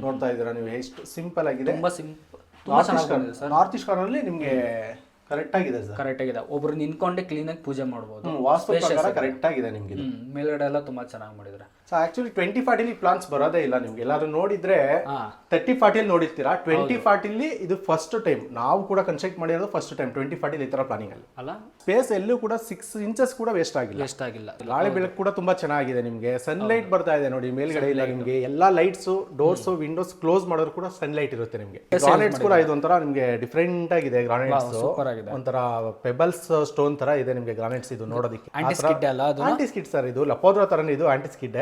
ನೋಡ್ತಾ ಇದ್ದೀರಾ ನೀವು ಎಷ್ಟು ಸಿಂಪಲ್ ಆಗಿದೆ. ತುಂಬಾ ಸಿಂಪಲ್. ನಾರ್ತ್ ಈಸ್ಟ್ ಕಾರ್ನರ್ ಅಲ್ಲಿ ನಿಮಗೆ ಕರೆಕ್ಟ್ ಆಗಿದೆ ಸರ್. ಕರೆಕ್ಟ್ ಆಗಿದೆ, ಒಬ್ರು ನಿಂತ್ಕೊಂಡೆ ಕ್ಲೀನಾಗಿ ಪೂಜೆ ಮಾಡ್ಬೋದು. ವಾಸ್ತು ಪ್ರಕಾರ ಕರೆಕ್ಟ್ ಆಗಿದೆ ನಿಮ್ಗೆ. ಮೇಲ್ಗಡೆ ಎಲ್ಲ ತುಂಬಾ ಚೆನ್ನಾಗಿ ಮಾಡಿದ್ರೆ. ಸೊ ಆಕ್ಚುಲಿ 2040 ಪ್ಲಾನ್ಸ್ ಬರೋದೇ ಇಲ್ಲ ನಿಮ್ಗೆ. ಎಲ್ಲಾದ್ರೂ ನೋಡಿದ್ರೆ 3040 ನೋಡಿರ್ತೀರಾ, 2040 ಇದು ಫಸ್ಟ್ ಟೈಮ್ ನಾವು ಕೂಡ ಕನ್ಸ್ಟ್ರಕ್ಟ್ ಮಾಡಿರೋದು ಫಸ್ಟ್ ಟೈಮ್ 2040 ಈ ತರ ಪ್ಲಾನಿಂಗ್ ಅಲ್ಲಿ ಅಲ್ಲ. ಸ್ಪೇಸ್ ಎಲ್ಲೂ ಕೂಡ 6 ಇಂಚಸ್ ಕೂಡ ವೇಸ್ಟ್ ಆಗಿಲ್ಲ. ಗಾಳಿ ಬೆಳಕು ಕೂಡ ತುಂಬಾ ಚೆನ್ನಾಗಿದೆ ನಿಮ್ಗೆ. ಸನ್ಲೈಟ್ ಬರ್ತಾ ಇದೆ ನೋಡಿ ಮೇಲ್ಗಡೆ ಇಲ್ಲ ನಿಮ್ಗೆ. ಎಲ್ಲಾ ಲೈಟ್ಸ್, ಡೋರ್ಸ್, ವಿಂಡೋಸ್ ಕ್ಲೋಸ್ ಮಾಡೋರು ಕೂಡ ಸನ್ಲೈಟ್ ಇರುತ್ತೆ ನಿಮ್ಗೆ. ಗ್ರಾನೈಟ್ಸ್ ಕೂಡ ಇದು ಒಂಥರ ನಿಮ್ಗೆ ಡಿಫ್ರೆಂಟ್ ಆಗಿದೆ. ಗ್ರಾನೈಟ್ಸ್ ಒಂಥರ ಪೆಬಲ್ಸ್ ಸ್ಟೋನ್ ತರ ಇದೆ ನಿಮ್ಗೆ ಗ್ರಾನೈಟ್ಸ್. ಇದು ನೋಡೋದಕ್ಕೆ ಆಂಟಿ ಸ್ಕಿಡ್ ಸರ್. ಇದು ಲಪೋದ್ರ ತರನೇ ಇದು ಆಂಟಿ ಸ್ಕಿಡ್.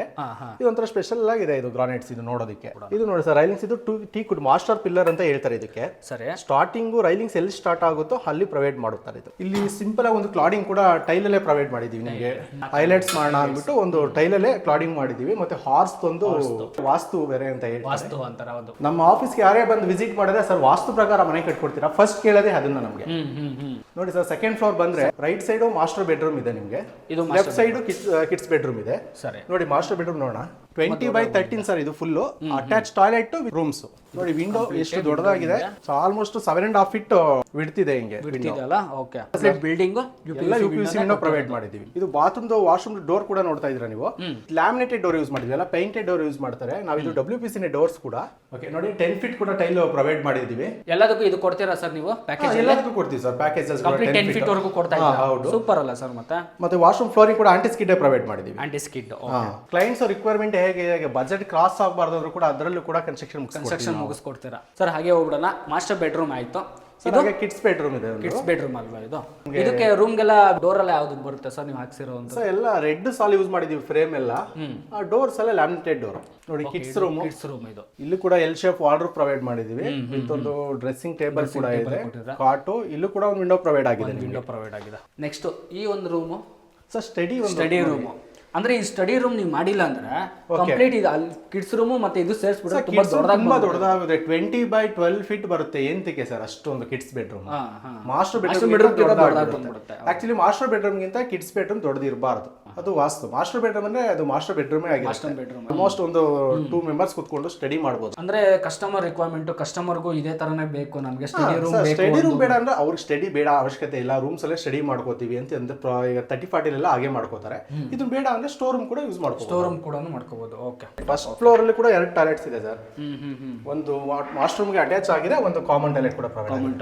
ಇದು ಒಂಥರ ಸ್ಪೆಷಲ್ ಆಗಿದೆ ಇದು ಗ್ರಾನೈಟ್ಸ್. ಇದು ನೋಡೋದಕ್ಕೆ ಇದು ನೋಡಿ ಸರ್ ರೈಲಿಂಗ್ಸ್ ಇದು ಟೀ ಕುಡ್ ಮಾಸ್ಟರ್ ಪಿಲ್ಲರ್ ಅಂತ ಹೇಳ್ತಾರೆ ಇದಕ್ಕೆ. ಸರಿ, ಸ್ಟಾರ್ಟಿಂಗ್ ರೈಲಿಂಗ್ಸ್ ಎಲ್ಲಿ ಸ್ಟಾರ್ಟ್ ಆಗುತ್ತೋ ಅಲ್ಲಿ ಪ್ರೊವೈಡ್ ಮಾಡುತ್ತಾರೆ. ಇದು ಇಲ್ಲಿ ಸಿಂಪಲ್ ಆಗಿ ಒಂದು ಕ್ಲಾಡಿಂಗ್ ಕೂಡ ಟೈಲ್ ಅಲ್ಲೇ ಪ್ರೊವೈಡ್ ಮಾಡಿದೀವಿ ನಿಮಗೆ. ಹೈಲೈಟ್ಸ್ ಮಾಡೋಣ ಅಂದ್ಬಿಟ್ಟು ಒಂದು ಟೈಲ್ ಅಲ್ಲೇ ಕ್ಲಾಡಿಂಗ್ ಮಾಡಿದೀವಿ. ಮತ್ತೆ ಹಾರ್ಸ್ ಒಂದು ವಾಸ್ತು ಬೇರೆ ಅಂತ ಹೇಳ್ತಾರೆ. ನಮ್ಮ ಆಫೀಸ್ಗೆ ಯಾರೇ ಬಂದು ವಿಸಿಟ್ ಮಾಡಿದ್ರೆ ಸರ್ ವಾಸ್ತು ಪ್ರಕಾರ ಮನೆ ಕಟ್ಕೊಡ್ತೀರಾ ಫಸ್ಟ್ ಕೇಳೋದೇ ಅದನ್ನ ನಮಗೆ. ನೋಡಿ ಸರ್ ಸೆಕೆಂಡ್ ಫ್ಲೋರ್ ಬಂದ್ರೆ ರೈಟ್ ಸೈಡ್ ಮಾಸ್ಟರ್ ಬೆಡ್ರೂಮ್ ಇದೆ ನಿಮ್ಗೆ. ಲೆಫ್ಟ್ ಸೈಡ್ ಕಿಡ್ಸ್ ಬೆಡ್ರೂಮ್ ಇದೆ. ಸರಿ, ನೋಡಿ ಮಾಸ್ಟರ್ ಬೆಡ್ರೂಮ್ ನೋಡೋಣ. 20/13 ಸರ್ ಇದು ಫುಲ್ ಅಟ್ಯಾಚ್ ಟಾಯ್ಲೆಟ್ ರೂಮ್ಸ್. ನೋಡಿ ವಿಂಡೋ ಎಷ್ಟು ದೊಡ್ಡದಾಗಿದೆ. ಆಲ್ಮೋಸ್ಟ್ 7.5 ಫೀಟ್ ವಿಡ್ತ್ ಇದೆ ಹಿಂಗೆ ಬಿಲ್ಡಿಂಗ್. ಎಲ್ಲ UPVC ವಿಂಡೋ ಪ್ರೊವೈಡ್ ಮಾಡಿದೀವಿ. ಇದು ಬಾತ್ರೂಮ್ ವಾಶ್ರೂಮ್ ಡೋರ್ ಕೂಡ ನೋಡ್ತಾ ಇದ್ದೀರಾ ನೀವು. ಲ್ಯಾಮಿನೇಟೆಡ್ ಡೋರ್ ಯೂಸ್ ಮಾಡಿದ್ವಿ, ಎಲ್ಲ ಪೇಂಟೆಡ್ ಡೋರ್ ಯೂಸ್ ಮಾಡ್ತಾರೆ. ನಾವು ಇದು WPC ಡೋರ್ಸ್ ಕೂಡ ಓಕೆ ನೋಡಿ 10 ಫೀಟ್ ಕೂಡ ಟೈಲ್ ಪ್ರೊವೈಡ್ ಮಾಡಿದೀವಿ. ಎಲ್ಲದಕ್ಕೂ ಇದು ಕೊಡ್ತೀರಾ ಸರ್ ನೀವು ಪ್ಯಾಕೇಜ್? ಎಲ್ಲದಕ್ಕೂ ಕೊಡ್ತೀವಿ ಸರ್ ಪ್ಯಾಕೇಜಸ್. 10 ಫೀಟ್ ವರೆಗೂ ಕೊಡ್ತಾ ಇದ್ದೀರಾ? ಹೌದು, ಸೂಪರ್ ಅಲ್ಲ ಸರ್. ಮತ್ತೆ ವಾಶ್ರೂಮ್ ಫ್ಲೋರಿಂಗ್ ಕೂಡ ಆಂಟಿ ಸ್ಕಿಡ್ ಪ್ರೊವೈಡ್ ಮಾಡಿದೀವಿ. ಆಂಟಿ ಸ್ಕಿಡ್ ಕ್ಲೈಂಟ್ಸ್ ರಿಕ್ವೈರ್ಮೆಂಟ್ ಹೇಗೆ ಬಜೆಟ್ ಕ್ರಾಸ್ ಆಗಬಾರ್ದು ಅಂದ್ರೂ ಕೂಡ ಅದರಲ್ಲೂ ಕೂಡ ಕನ್ಸ್ಟ್ರಕ್ಷನ್ ಮುಗಿಸ್ಕೊಡ್ತೀರಾ ಸರ್. ಹಾಗೆ ಹೋಗ್ಬಿಡೋಣ. ಮಾಸ್ಟರ್ ಬೆಡ್ರೂಮ್ ಆಯ್ತು. ಇದು ಕಿಡ್ಸ್ ಬೆಡ್ರೂಮ್ ಇದೆ. ಕಿಡ್ಸ್ ಬೆಡ್ರೂಮ್ ಅಲ್ವಾ ಇದು? ಇದಕ್ಕೆ ರೂಮ್ಗೆಲ್ಲ ಡೋರ್ ಎಲ್ಲ ಯಾವ್ದು ಬರುತ್ತೆ ಸರ್ ನೀವು ಹಾಕ್ಸಿರೋ ಅಂತ? ಸರ್ ಎಲ್ಲ ರೆಡ್ ಸಾಲ್ ಯೂಸ್ ಮಾಡಿದೀವಿ ಫ್ರೇಮ್ ಎಲ್ಲ. ಡೋರ್ಸ್ ಎಲ್ಲ ಲ್ಯಾಮಿನೇಟೆಡ್ ಡೋರ್. ನೋಡಿ ಕಿಡ್ಸ್ ರೂಮ್ ಇದು. ಇಲ್ಲಿ ಕೂಡ ಎಲ್ ಶೇಪ್ ವಾರ್ಡ್ರೋಬ್ ಪ್ರೊವೈಡ್ ಮಾಡಿದೀವಿ. ಒಂದು ಡ್ರೆಸ್ಸಿಂಗ್ ಟೇಬಲ್ ಕೂಡ ಇದೆ. ಕಾಟು ಇಲ್ಲೂ ಕೂಡ ಒಂದು ವಿಂಡೋ ಪ್ರೊವೈಡ್ ಆಗಿದೆ. ನೆಕ್ಸ್ಟ್ ಈ ಒಂದು ರೂಮ್ ಸರ್ ಸ್ಟಡಿ ರೂಮ್. ಅಂದ್ರೆ ಈ ಸ್ಟಡಿ ರೂಮ್ ನೀವು ಮಾಡಿಲ್ಲ ಅಂದ್ರೆ ಕಂಪ್ಲೀಟ್ ಇದು ಅಲ್ಲಿ ಕಿಡ್ಸ್ ರೂಮ್ ಮತ್ತೆ ಇದು ಸೇರಿಸ್ಬಿಟ್ರೆ ತುಂಬಾ ದೊಡ್ಡದಾಗುತ್ತೆ. 20/12 ಫೀಟ್ ಬರುತ್ತೆ. ಎಂತಕ್ಕೆ ಸರ್ ಅಷ್ಟೊಂದು kids bedroom? Master bedroom actually master bedroom ಗಿಂತ ಕಿಡ್ಸ್ ಬೆಡ್ರೂಮ್ ದೊಡ್ಡದು ಇರಬಾರ್ದು. ಅದು ವಾಸ್ತು. ಮಾಸ್ಟರ್ ಬೆಡ್ರೂಮ್ ಅಂದ್ರೆ ಅದು ಮಾಸ್ಟರ್ ಬೆಡ್ರೂಮೇ ಆಗಿದೆ. ಆಲ್ಮೋಸ್ಟ್ ಒಂದು 2 ಮೆಂಬರ್ಸ್ ಕೂತ್ಕೊಂಡು ಸ್ಟಡಿ ಮಾಡಬಹುದು. ಅಂದ್ರೆ ಕಸ್ಟಮರ್ ರಿಕ್ವೈರ್ಮೆಂಟ್ ಕಸ್ಟಮರ್ಗೂ ಇದೇ ತರನೇ ಬೇಕು ನಮಗೆ ಸ್ಟಡಿ ರೂಮ್. ಸ್ಟಡಿ ರೂಮ್ ಬೇಡ ಅಂದ್ರೆ ಅವ್ರಿಗೆ ಸ್ಟಡಿ ಬೇಡ ಅವಶ್ಯಕತೆ ಇಲ್ಲ. ರೂಮ್ಸ್ ಅಲ್ಲೇ ಸ್ಟಡಿ ಮಾಡ್ಕೋತೀವಿ ಅಂತ 30-40 ಎಲ್ಲ ಹಾಗೆ ಮಾಡ್ಕೋತಾರೆ. ಇದು ಬೇಡ ಅಂದ್ರೆ ಸ್ಟೋರ್ ರೂಮ್ ಕೂಡ ಯೂಸ್ ಮಾಡ್ಕೋಬಹುದು. ಸ್ಟೋರ್ ರೂಮ್ ಕೂಡ ಮಾಡ್ಕೋಬಹುದು. ಓಕೆ. ಫಸ್ಟ್ ಫ್ಲೋರ್ ಅಲ್ಲಿ ಕೂಡ 2 ಟಾಯ್ಲೆಟ್ಸ್ ಇದೆ ಸರ್. ಒಂದು ವಾಶ್ ರೂಮ್ ಗೆ ಅಟ್ಯಾಚ್ ಆಗಿದೆ, ಒಂದು ಕಾಮನ್ ಟಾಯ್ಲೆಟ್ ಕೂಡ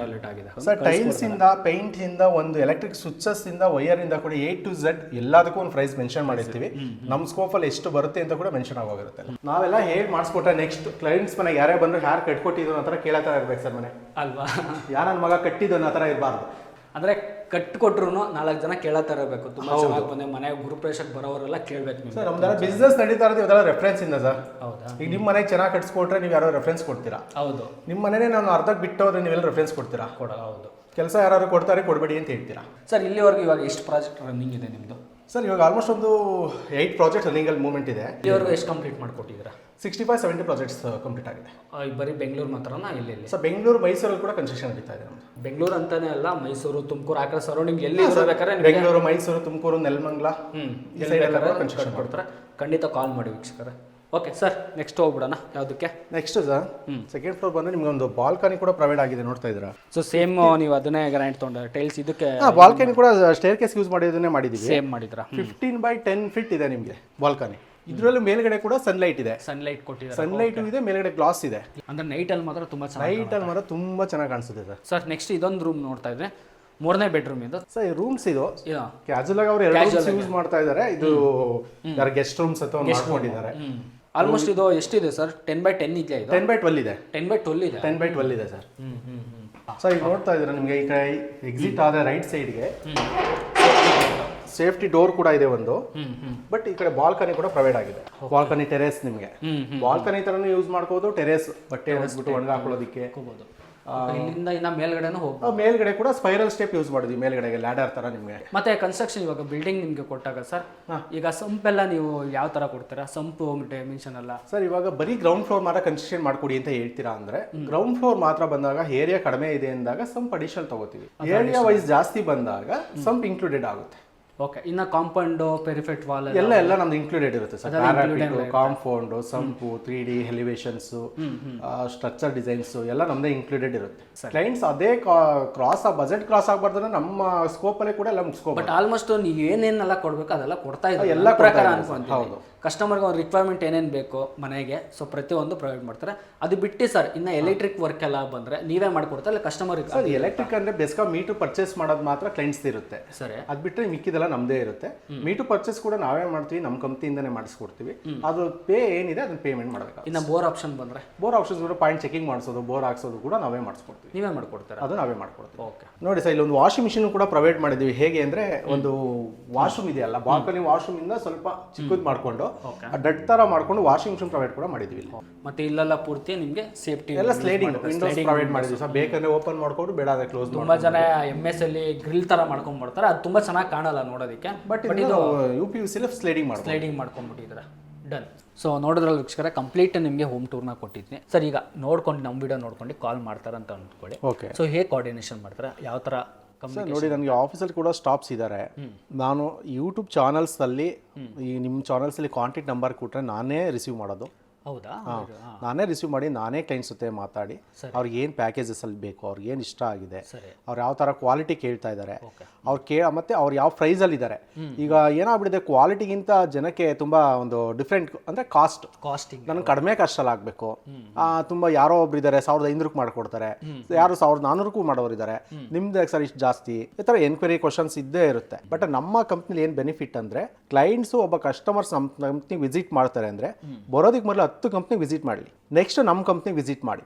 ಟಾಯ್ಲೆಟ್ ಆಗಿದೆ ಸರ್. ಟೈಲ್ಸ್ ಇಂದ ಪೇಂಟ್ ಇಂದ ಒಂದು ಎಲೆಕ್ಟ್ರಿಕ್ ಸ್ವಿಚಸ್ ಇಂದ ವೈರ್ ಇಂದ ಕೂಡ A to Z ಎಲ್ಲದಕ್ಕೂ ಒಂದು ಪ್ರೈಸ್ ಮೆನ್ಷನ್ ಮಾಡಿರ್ತೀವಿ. ನಮ್ಮ ಸ್ಕೋಪ್ ಅಲ್ಲಿ ಎಷ್ಟು ಬರುತ್ತೆ ಅಂತ ಕೂಡ ಮೆನ್ಷನ್ ಆಗೋಗಿರುತ್ತೆ. ನಾವೆಲ್ಲ ಹೇಳಿ ಮಾಡಿಸ್ಕೊಟ್ರೆ ನೆಕ್ಸ್ಟ್ ಕ್ಲೈಂಟ್ಸ್ ಮನೆಗೆ ಯಾರೇ ಬಂದ್ರು ಯಾರು ಕಟ್ಕೊಟ್ಟಿದ್ರು ಅನ್ನೋ ತರ ಕೇಳೋ ತರ ಇರ್ಬೇಕು ಸರ್ ಮನೆ ಅಲ್ವಾ? ಯಾರ ನನ್ನ ಮಗ ಕಟ್ಟಿದ್ದು ಅನ್ನೋ ತರ ಇರಬಾರ್ದು. ಅಂದ್ರೆ ಕಟ್ಕೊಟ್ರು 4 ಜನ ಕೇಳತ್ತಾರ ಇರಬೇಕು. ತುಂಬಾ ಚೆನ್ನಾಗಿ ಬಂದೆ ಮನೆ ಗುರುಪ್ರವೇಶಕ್ಕೆ ಬರೋರೆಲ್ಲ ಕೇಳಬೇಕು ಸರ್. ನಮ್ದೆಲ್ಲ ಬಿಸ್ನೆಸ್ ನಡೀತಾ ಇರೋದು ಇದೆಲ್ಲ ರೆಫರೆನ್ಸ್ ಇಂದ ಸರ್. ಹೌದಾ? ಈಗ ನಿಮ್ಮ ಮನೆಗೆ ಚೆನ್ನಾಗಿ ಕಟ್ಸ್ಕೊಟ್ರೆ ನೀವು ಯಾರೋ ರೆಫರೆನ್ಸ್ ಕೊಡ್ತೀರಾ? ಹೌದು. ನಿಮ್ಮ ಮನೆನೇ ನಾನು ಅರ್ಧಕ್ಕೆ ಬಿಟ್ಟೋದ್ರೆ ನೀವೆಲ್ಲ ರೆಫರೆನ್ಸ್ ಕೊಡ್ತೀರಾ? ಕೊಡಲ್ಲ. ಹೌದು. ಕೆಲಸ ಯಾರು ಕೊಡ್ತಾರೆ ಕೊಡಬೇಡಿ ಅಂತ ಹೇಳ್ತೀರಾ ಸರ್. ಇಲ್ಲಿವರೆಗೂ ಇವಾಗ ಎಷ್ಟು ಪ್ರಾಜೆಕ್ಟ್ ರನ್ನಿಂಗ್ ಇದೆ ನಿಮ್ಮದು? ಸರ್ ಇವಾಗ ಆಲ್ಮೋಸ್ಟ್ ಒಂದು 8 ಪ್ರಾಜೆಕ್ಟ್ ರನ್ನಿಂಗ್ ಅಲ್ಲಿ ಮೂವ್ಮೆಂಟ್ ಇದೆ. ಇಲ್ಲಿವರೆಗೂ ಎಷ್ಟು ಕಂಪ್ಲೀಟ್ ಮಾಡ್ಕೊಟ್ಟಿದ್ದೀರಾ? 65-70 ಪ್ರಾಜೆಕ್ಟ್ಸ್ ಕಂಪ್ಲೀಟ್ ಆಗಿದೆ. ಬರೀ ಬೆಂಗಳೂರು ಮಾತ್ರನಾ? ಇಲ್ಲಿ ಸರ್ ಬೆಂಗಳೂರು ಮೈಸೂರಲ್ಲಿ ಕೂಡ ಕನ್ಸ್ಟ್ರಕ್ಷನ್ ನಡೀತಾ ಇದೆ ನಮ್ಮದು. ಬೆಂಗಳೂರು ಅಂತಾನೆ ಅಲ್ಲ, ಮೈಸೂರು, ತುಮಕೂರು, ಆ ಕಡೆ ಸರೌಂಡಿಂಗ್ ಎಲ್ಲಿ ಇರಬೇಕಾದ್ರೆ ಬೆಂಗಳೂರು, ಮೈಸೂರು, ತುಮಕೂರು, ನೆಲಮಂಗಲ ಈ ಸೈಡ್ ಎಲ್ಲ ಕನ್ಸ್ಟ್ರಕ್ಷನ್ ಕೊಡ್ತಾರೆ. ಖಂಡಿತ ಕಾಲ್ ಮಾಡಿ ವೀಕ್ಷಕರೇ. ಓಕೆ ಸರ್, ನೆಕ್ಸ್ಟ್ ಹೋಗ್ಬಿಡೋಣ. ಯಾವುದಕ್ಕೆ? ನೆಕ್ಸ್ಟ್ ಸರ್ ಸೆಕೆಂಡ್ ಫ್ಲೋರ್ ಬಂದ್ರೆ ನಿಮ್ಗೆ ಒಂದು ಬಾಲ್ಕನಿ ಕೂಡ ಪ್ರೊವೈಡ್ ಆಗಿದೆ, ನೋಡ್ತಾ ಇದ್ದೀರಾ? ಸೊ ಸೇಮ್ ನೀವು ಅದನ್ನೇ ಗ್ರಾಂಟ್ ತೊಗೊಂಡ್ರೆ ಟೈಲ್ಸ್ ಇದಕ್ಕೆ? ಬಾಲ್ಕನಿ ಕೂಡ ಸ್ಟೇರ್ ಕೇಸ್ ಯೂಸ್ ಮಾಡಿದ್ದನ್ನೇ ಮಾಡಿದ್ದೀವಿ. ಸೇಮ್ ಮಾಡಿದ್ರಾ? 15/10 ಫೀಟ್ ಇದೆ ನಿಮಗೆ ಬಾಲ್ಕನಿ. ಇದರಲ್ಲಿ ಮೇಲ್ಗಡೆ ಕೂಡ ಸನ್ಲೈಟ್ ಇದೆ. ಸನ್ಲೈಟ್ ಕೊಟ್ಟಿದ್ದಾರೆ. ಸನ್ಲೈಟ್ ಇದೆ, ಮೇಲ್ಗಡೆ ಗ್ಲಾಸ್ ಇದೆ. ಅಂದ್ರೆ ನೈಟ್ ಅಲ್ಲಿ ಮಾತ್ರ ತುಂಬಾ ಚೆನ್ನಾಗಿ, ನೈಟ್ ಅಲ್ಲಿ ಮಾತ್ರ ತುಂಬಾ ಚೆನ್ನಾಗಿ ಕಾಣಿಸುತ್ತೆ ಸರ್. ಸರ್ ನೆಕ್ಸ್ಟ್ ಇದೊಂದು ರೂಮ್ ನೋಡ್ತಾ ಇದ್ರೆ 3ನೇ ಬೆಡ್ರೂಮ್ ಇದು ಸರ್. ಈ ರೂಮ್ಸ್ ಇದು ಕ್ಯಾಜುವಲ್ ಆಗಿ ಅವರು 2 ರೂಮ್ಸ್ ಯೂಸ್ ಮಾಡ್ತಾ ಇದ್ದಾರೆ. ಇದು ಯಾರು ಗೆಸ್ಟ್ ರೂಮ್ಸ್ ಅಂತ ಮಾಡ್ಕೊಂಡಿದ್ದಾರೆ. ಆಲ್ಮೋಸ್ಟ್ ಇದು ಎಷ್ಟಿದೆ ಸರ್? 10/10 ಇದೆಯಾ? ಇದು 10/12 ಇದೆ. 10/12 ಇದೆ. 10/12 ಇದೆ ಸರ್. ಸರ್ ಈಗ ನೋಡ್ತಾ ಇದ್ದೀರಾ ನಿಮಗೆ ಈ ಕಡೆ ಎಕ್ಸಿಟ್ ಆದ ರೈಟ್ ಸೈಡ್ಗೆ ಸೇಫ್ಟಿ ಡೋರ್ ಕೂಡ ಇದೆ ಒಂದು. ಬಟ್ ಈ ಕಡೆ ಬಾಲ್ಕನಿ ಕೂಡ ಪ್ರೊವೈಡ್ ಆಗಿದೆ. ಬಾಲ್ಕನಿ ಟೆರೇಸ್ ನಿಮಗೆ ಬಾಲ್ಕನಿ ತರನು ಯೂಸ್ ಮಾಡ್ಕೋಬಹುದು. ಟೆರೇಸ್ ಬಟ್ಟೆ ಒಣಗಿಸ್ಬಿಟ್ಟು ಒಣಗಿ ಹಾಕೊಳ್ಳೋದಕ್ಕೆ. ಇಲ್ಲಿಂದ ಇನ್ನ ಮೇಲ್ಗಡೆನೂ ಹೋಗ್ಬೋದು. ಮೇಲ್ಗಡೆ ಕೂಡ ಸ್ಪೈರಲ್ ಸ್ಟೆಪ್ ಯೂಸ್ ಮಾಡಿದ್ವಿ ಮೇಲ್ಗಡೆಗೆ, ಲ್ಯಾಡರ್ ತರ ನಿಮಗೆ. ಮತ್ತೆ ಕನ್ಸ್ಟ್ರಕ್ಷನ್ ಇವಾಗ ಬಿಲ್ಡಿಂಗ್ ನಿಮ್ಗೆ ಕೊಟ್ಟಾಗ ಸರ್, ಈಗ ಸಂಪೆಲ್ಲ ನೀವು ಯಾವ ತರ ಕೊಡ್ತೀರಾ? ಸಂಪು ಮಿಷನ್ ಎಲ್ಲ ಸರ್ ಇವಾಗ ಬರೀ ಗ್ರೌಂಡ್ ಫ್ಲೋರ್ ಮಾತ್ರ ಕನ್ಸ್ಟ್ರಕ್ಷನ್ ಮಾಡ್ಕೊಡಿ ಅಂತ ಹೇಳ್ತೀರಾ ಅಂದ್ರೆ, ಗ್ರೌಂಡ್ ಫ್ಲೋರ್ ಮಾತ್ರ ಬಂದಾಗ ಏರಿಯಾ ಕಡಿಮೆ ಇದೆ ಅಂದಾಗ ಸಂಪ್ ಅಡಿಷನಲ್ ತಗೋತೀವಿ. ಏರಿಯಾ ವೈಸ್ ಜಾಸ್ತಿ ಬಂದಾಗ ಸಂಪ್ ಇನ್ಕ್ಲೂಡೆಡ್ ಆಗುತ್ತೆ. ಓಕೆ. ಇನ್ನು ಕಾಂಪೌಂಡ್ ಪೆರಿಫೆಟ್ ವಾಲ್ ಎಲ್ಲ ನಮ್ದು ಇನ್ಕ್ಲೂಡೆಡ್ ಇರುತ್ತೆ ಸರ್. ಪ್ಯಾರಾಪಿಟ್, ಕಾಂಪೌಂಡ್, ಸಂಪು, 3D ಎಲಿವೇಶನ್ಸ್, ಸ್ಟ್ರಕ್ಚರ್ ಡಿಸೈನ್ಸ್ ಎಲ್ಲ ನಮ್ದೇ ಇನ್ಕ್ಲೂಡೆಡ್ ಇರುತ್ತೆ. ಕ್ಲೈಂಟ್ಸ್ ಅದೇ ಬಜೆಟ್ ಕ್ರಾಸ್ ಆಗಬಾರ್ದು ನಮ್ಮ ಸ್ಕೋಪ್ ಅಲ್ಲಿ ಕೂಡ ಎಲ್ಲ ಮುಗಿಸ್ಕೋಬಹುದು. ಬಟ್ ಆಲ್ಮೋಸ್ಟ್ ನೀವು ಏನೇನೆಲ್ಲ ಕೊಡಬೇಕು ಅದೆಲ್ಲ ಕೊಡ್ತಾ ಇದ್ದಾರೆ ಎಲ್ಲ ಪ್ರಕಾರ ಹೌದು. ಅನ್ಕೊಂತೀನಿ. ಕಸ್ಟಮರ್ಗೆ ಅವ್ರ ರಿಕ್ವೈರ್ಮೆಂಟ್ ಏನೇನು ಬೇಕು ಮನೆಗೆ, ಸೊ ಪ್ರತಿಯೊಂದು ಪ್ರೊವೈಡ್ ಮಾಡ್ತಾರೆ. ಅದು ಬಿಟ್ಟು ಸರ್ ಇನ್ನು ಎಲೆಕ್ಟ್ರಿಕ್ ವರ್ಕ್ ಎಲ್ಲ ಬಂದರೆ ನೀವೇ ಮಾಡಿಕೊಡ್ತಾ ಇಲ್ಲ ಕಸ್ಟಮರ್? ಸರ್ ಎಲೆಕ್ಟ್ರಿಕ್ ಅಂದ್ರೆ ಬೆಸ್ಕಾಂ ಮೀಟರ್ ಪರ್ಚೇಸ್ ಮಾಡೋದು ಮಾತ್ರ ಕ್ಲೈಂಟ್ಸ್ ಇರುತ್ತೆ. ಸರಿ. ಅದು ಬಿಟ್ಟರೆ ಮಿಕ್ಕಿದೆಲ್ಲ ನಮ್ಮದೇ ಇರುತ್ತೆ. ಮೀಟರ್ ಪರ್ಚೇಸ್ ಕೂಡ ನಾವೇ ಮಾಡ್ತೀವಿ, ನಮ್ಮ ಕಂಪ್ನಿಯಿಂದನೇ ಮಾಡಿಸ್ಕೊಡ್ತೀವಿ. ಅದು ಪೇ ಏನಿದೆ ಅದನ್ನ ಪೇಮೆಂಟ್ ಮಾಡಬೇಕು. ಇನ್ನು ಬೋರ್ ಆಪ್ಷನ್ ಬಂದರೆ ಬೋರ್ ಆಪ್ಷನ್ಸ್ ಕೂಡ ಪಾಯಿಂಟ್ ಚೆಕಿಂಗ್ ಮಾಡಿಸೋದು, ಬೋರ್ ಹಾಕ್ಸೋದು ಕೂಡ ನಾವೇ ಮಾಡಿಸ್ಕೊಡ್ತೀವಿ. ನೀವೇ ಮಾಡ್ಕೊಡ್ತಾರೆ? ಅದು ನಾವೇ ಮಾಡ್ಕೊಡ್ತೀವಿ. ಓಕೆ. ನೋಡಿ ಸರ್, ಇಲ್ಲೊಂದು ವಾಷಿಂಗ್ ಮಿಷಿನ್ ಕೂಡ ಪ್ರೊವೈಡ್ ಮಾಡಿದ್ದೀವಿ. ಹೇಗೆ ಅಂದ್ರೆ ಒಂದು ವಾಶ್ರೂಮ್ ಇದೆಯಲ್ಲ, ಬಾಲ್ಕನಿ ವಾಶ್ರೂಮ್ ಇಂದ ಸ್ವಲ್ಪ ಚಿಕ್ಕದು ಮಾಡ್ಕೊಂಡು ಡಟ್ ತರ ಮಾಡ್ಕೊಂಡು ವಾಷಿಂಗ್ ಮಿಷಿನ್ ಪ್ರೊವೈಡ್ ಕೂಡ ಮಾಡಿದ್ದೀವಿ. ಮತ್ತೆ ಇಲ್ಲೆಲ್ಲ ಪೂರ್ತಿ ನಿಮಗೆ ಸೇಫ್ಟಿ ಎಲ್ಲ ಸ್ಲೈಡಿಂಗ್ ವಿಂಡೋಸ್ ಪ್ರೊವೈಡ್ ಮಾಡಿದ್ದೀವಿ ಸರ್. ಬೇಕಂದ್ರೆ ಓಪನ್ ಮಾಡ್ಕೊಂಡು ಬೇಡ ಆದರೆ ಕ್ಲೋಸ್. ತುಂಬಾ ಜನ MS ಅಲ್ಲಿ ಗ್ರಿಲ್ ತರ ಮಾಡ್ಕೊಂಡ್ ಬರ್ತಾರೆ, ಅದು ತುಂಬಾ ಚೆನ್ನಾಗಿ ಕಾಣಲ್ಲ ನೋಡೋದಕ್ಕೆ. ಬಟ್ ಇದು UPVC ಸ್ಲೈಡಿಂಗ್ ಮಾಡ್ಕೊಂಡ್ಬಿಟ್ಟಿದ್ದಾರೆ. ಡನ್. ಸೊ ನೋಡಿದ್ರಲ್ಲ ವೀಕ್ಷಕರೇ, ಕಂಪ್ಲೀಟ್ ನಿಮಗೆ ಹೋಮ್ ಟೂರ್ನ ಕೊಟ್ಟಿದ್ನಿ ಸರ್. ಈಗ ನೋಡ್ಕೊಂಡು ನಮ್ಮ ವಿಡಿಯೋ ನೋಡ್ಕೊಂಡು ಕಾಲ್ ಮಾಡ್ತಾರೆ ಅಂತ ಅಂದ್ಕೊಳ್ಳಿ. ಓಕೆ. ಸೊ ಹೇಗೆ ಕೋಆರ್ಡಿನೇಷನ್ ಮಾಡ್ತಾರೆ, ಯಾವ ಥರ? ಸರ್ ನೋಡಿ, ನನಗೆ ಆಫೀಸಲ್ಲಿ ಕೂಡ ಸ್ಟಾಫ್ಸ್ ಇದ್ದಾರೆ. ನಾನು ಯೂಟ್ಯೂಬ್ ಚಾನಲ್ಸಲ್ಲಿ ಈ ನಿಮ್ಮ ಚಾನಲ್ಸಲ್ಲಿ ಕಾಂಟ್ಯಾಕ್ಟ್ ನಂಬರ್ ಕೊಟ್ಟರೆ ನಾನೇ ರಿಸೀವ್ ಮಾಡೋದು. ಹೌದಾ? ನಾನೇ ರಿಸೀವ್ ಮಾಡಿ ನಾನೇ ಕ್ಲೈಂಟ್ಸ್ ಜೊತೆ ಮಾತಾಡಿ ಅವ್ರಿಗೆ ಏನು ಪ್ಯಾಕೇಜಸ್ ಅಲ್ಲಿ ಬೇಕು, ಅವ್ರಿಗೆ ಏನು ಇಷ್ಟ ಆಗಿದೆ, ಅವ್ರು ಯಾವ ಥರ ಕ್ವಾಲಿಟಿ ಕೇಳ್ತಾ ಇದ್ದಾರೆ, ಮತ್ತೆ ಅವ್ರು ಯಾವ ಪ್ರೈಸಲ್ಲಿ ಇದ್ದಾರೆ. ಈಗ ಏನಾಗ್ಬಿಟ್ಟಿದೆ, ಕ್ವಾಲಿಟಿಗಿಂತ ಜನಕ್ಕೆ ತುಂಬ ಒಂದು ಡಿಫ್ರೆಂಟ್ ಅಂದರೆ ಕಾಸ್ಟಿಂಗ್ ನನಗೆ ಕಡಿಮೆ ಕಾಸ್ಟಲ್ಲಿ ಆಗಬೇಕು. ತುಂಬ ಯಾರೋ ಒಬ್ರು ಇದ್ದಾರೆ 1500ಕ್ಕೆ ಮಾಡಿಕೊಡ್ತಾರೆ, ಯಾರು 1400ಕ್ಕೂ ಮಾಡೋರು ಇದ್ದಾರೆ, ನಿಮ್ದು ಸರ್ ಇಷ್ಟು ಜಾಸ್ತಿ, ಈ ಥರ ಎನ್ಕ್ವೈರಿ ಕ್ವಶನ್ಸ್ ಇದ್ದೇ ಇರುತ್ತೆ. ಬಟ್ ನಮ್ಮ ಕಂಪ್ನಿಲಿ ಏನು ಬೆನಿಫಿಟ್ ಅಂದರೆ, ಕ್ಲೈಂಟ್ಸು ಒಬ್ಬ ಕಸ್ಟಮರ್ಸ್ ನಮ್ಮ ಕಂಪ್ನಿಗೆ ವಿಸಿಟ್ ಮಾಡ್ತಾರೆ ಅಂದರೆ ಬರೋದಕ್ಕೆ ಮೊದಲು 10 ಕಂಪ್ನಿಗೆ ವಿಸಿಟ್ ಮಾಡಲಿ, ನೆಕ್ಸ್ಟ್ ನಮ್ಮ ಕಂಪ್ನಿಗೆ ವಿಸಿಟ್ ಮಾಡಿ.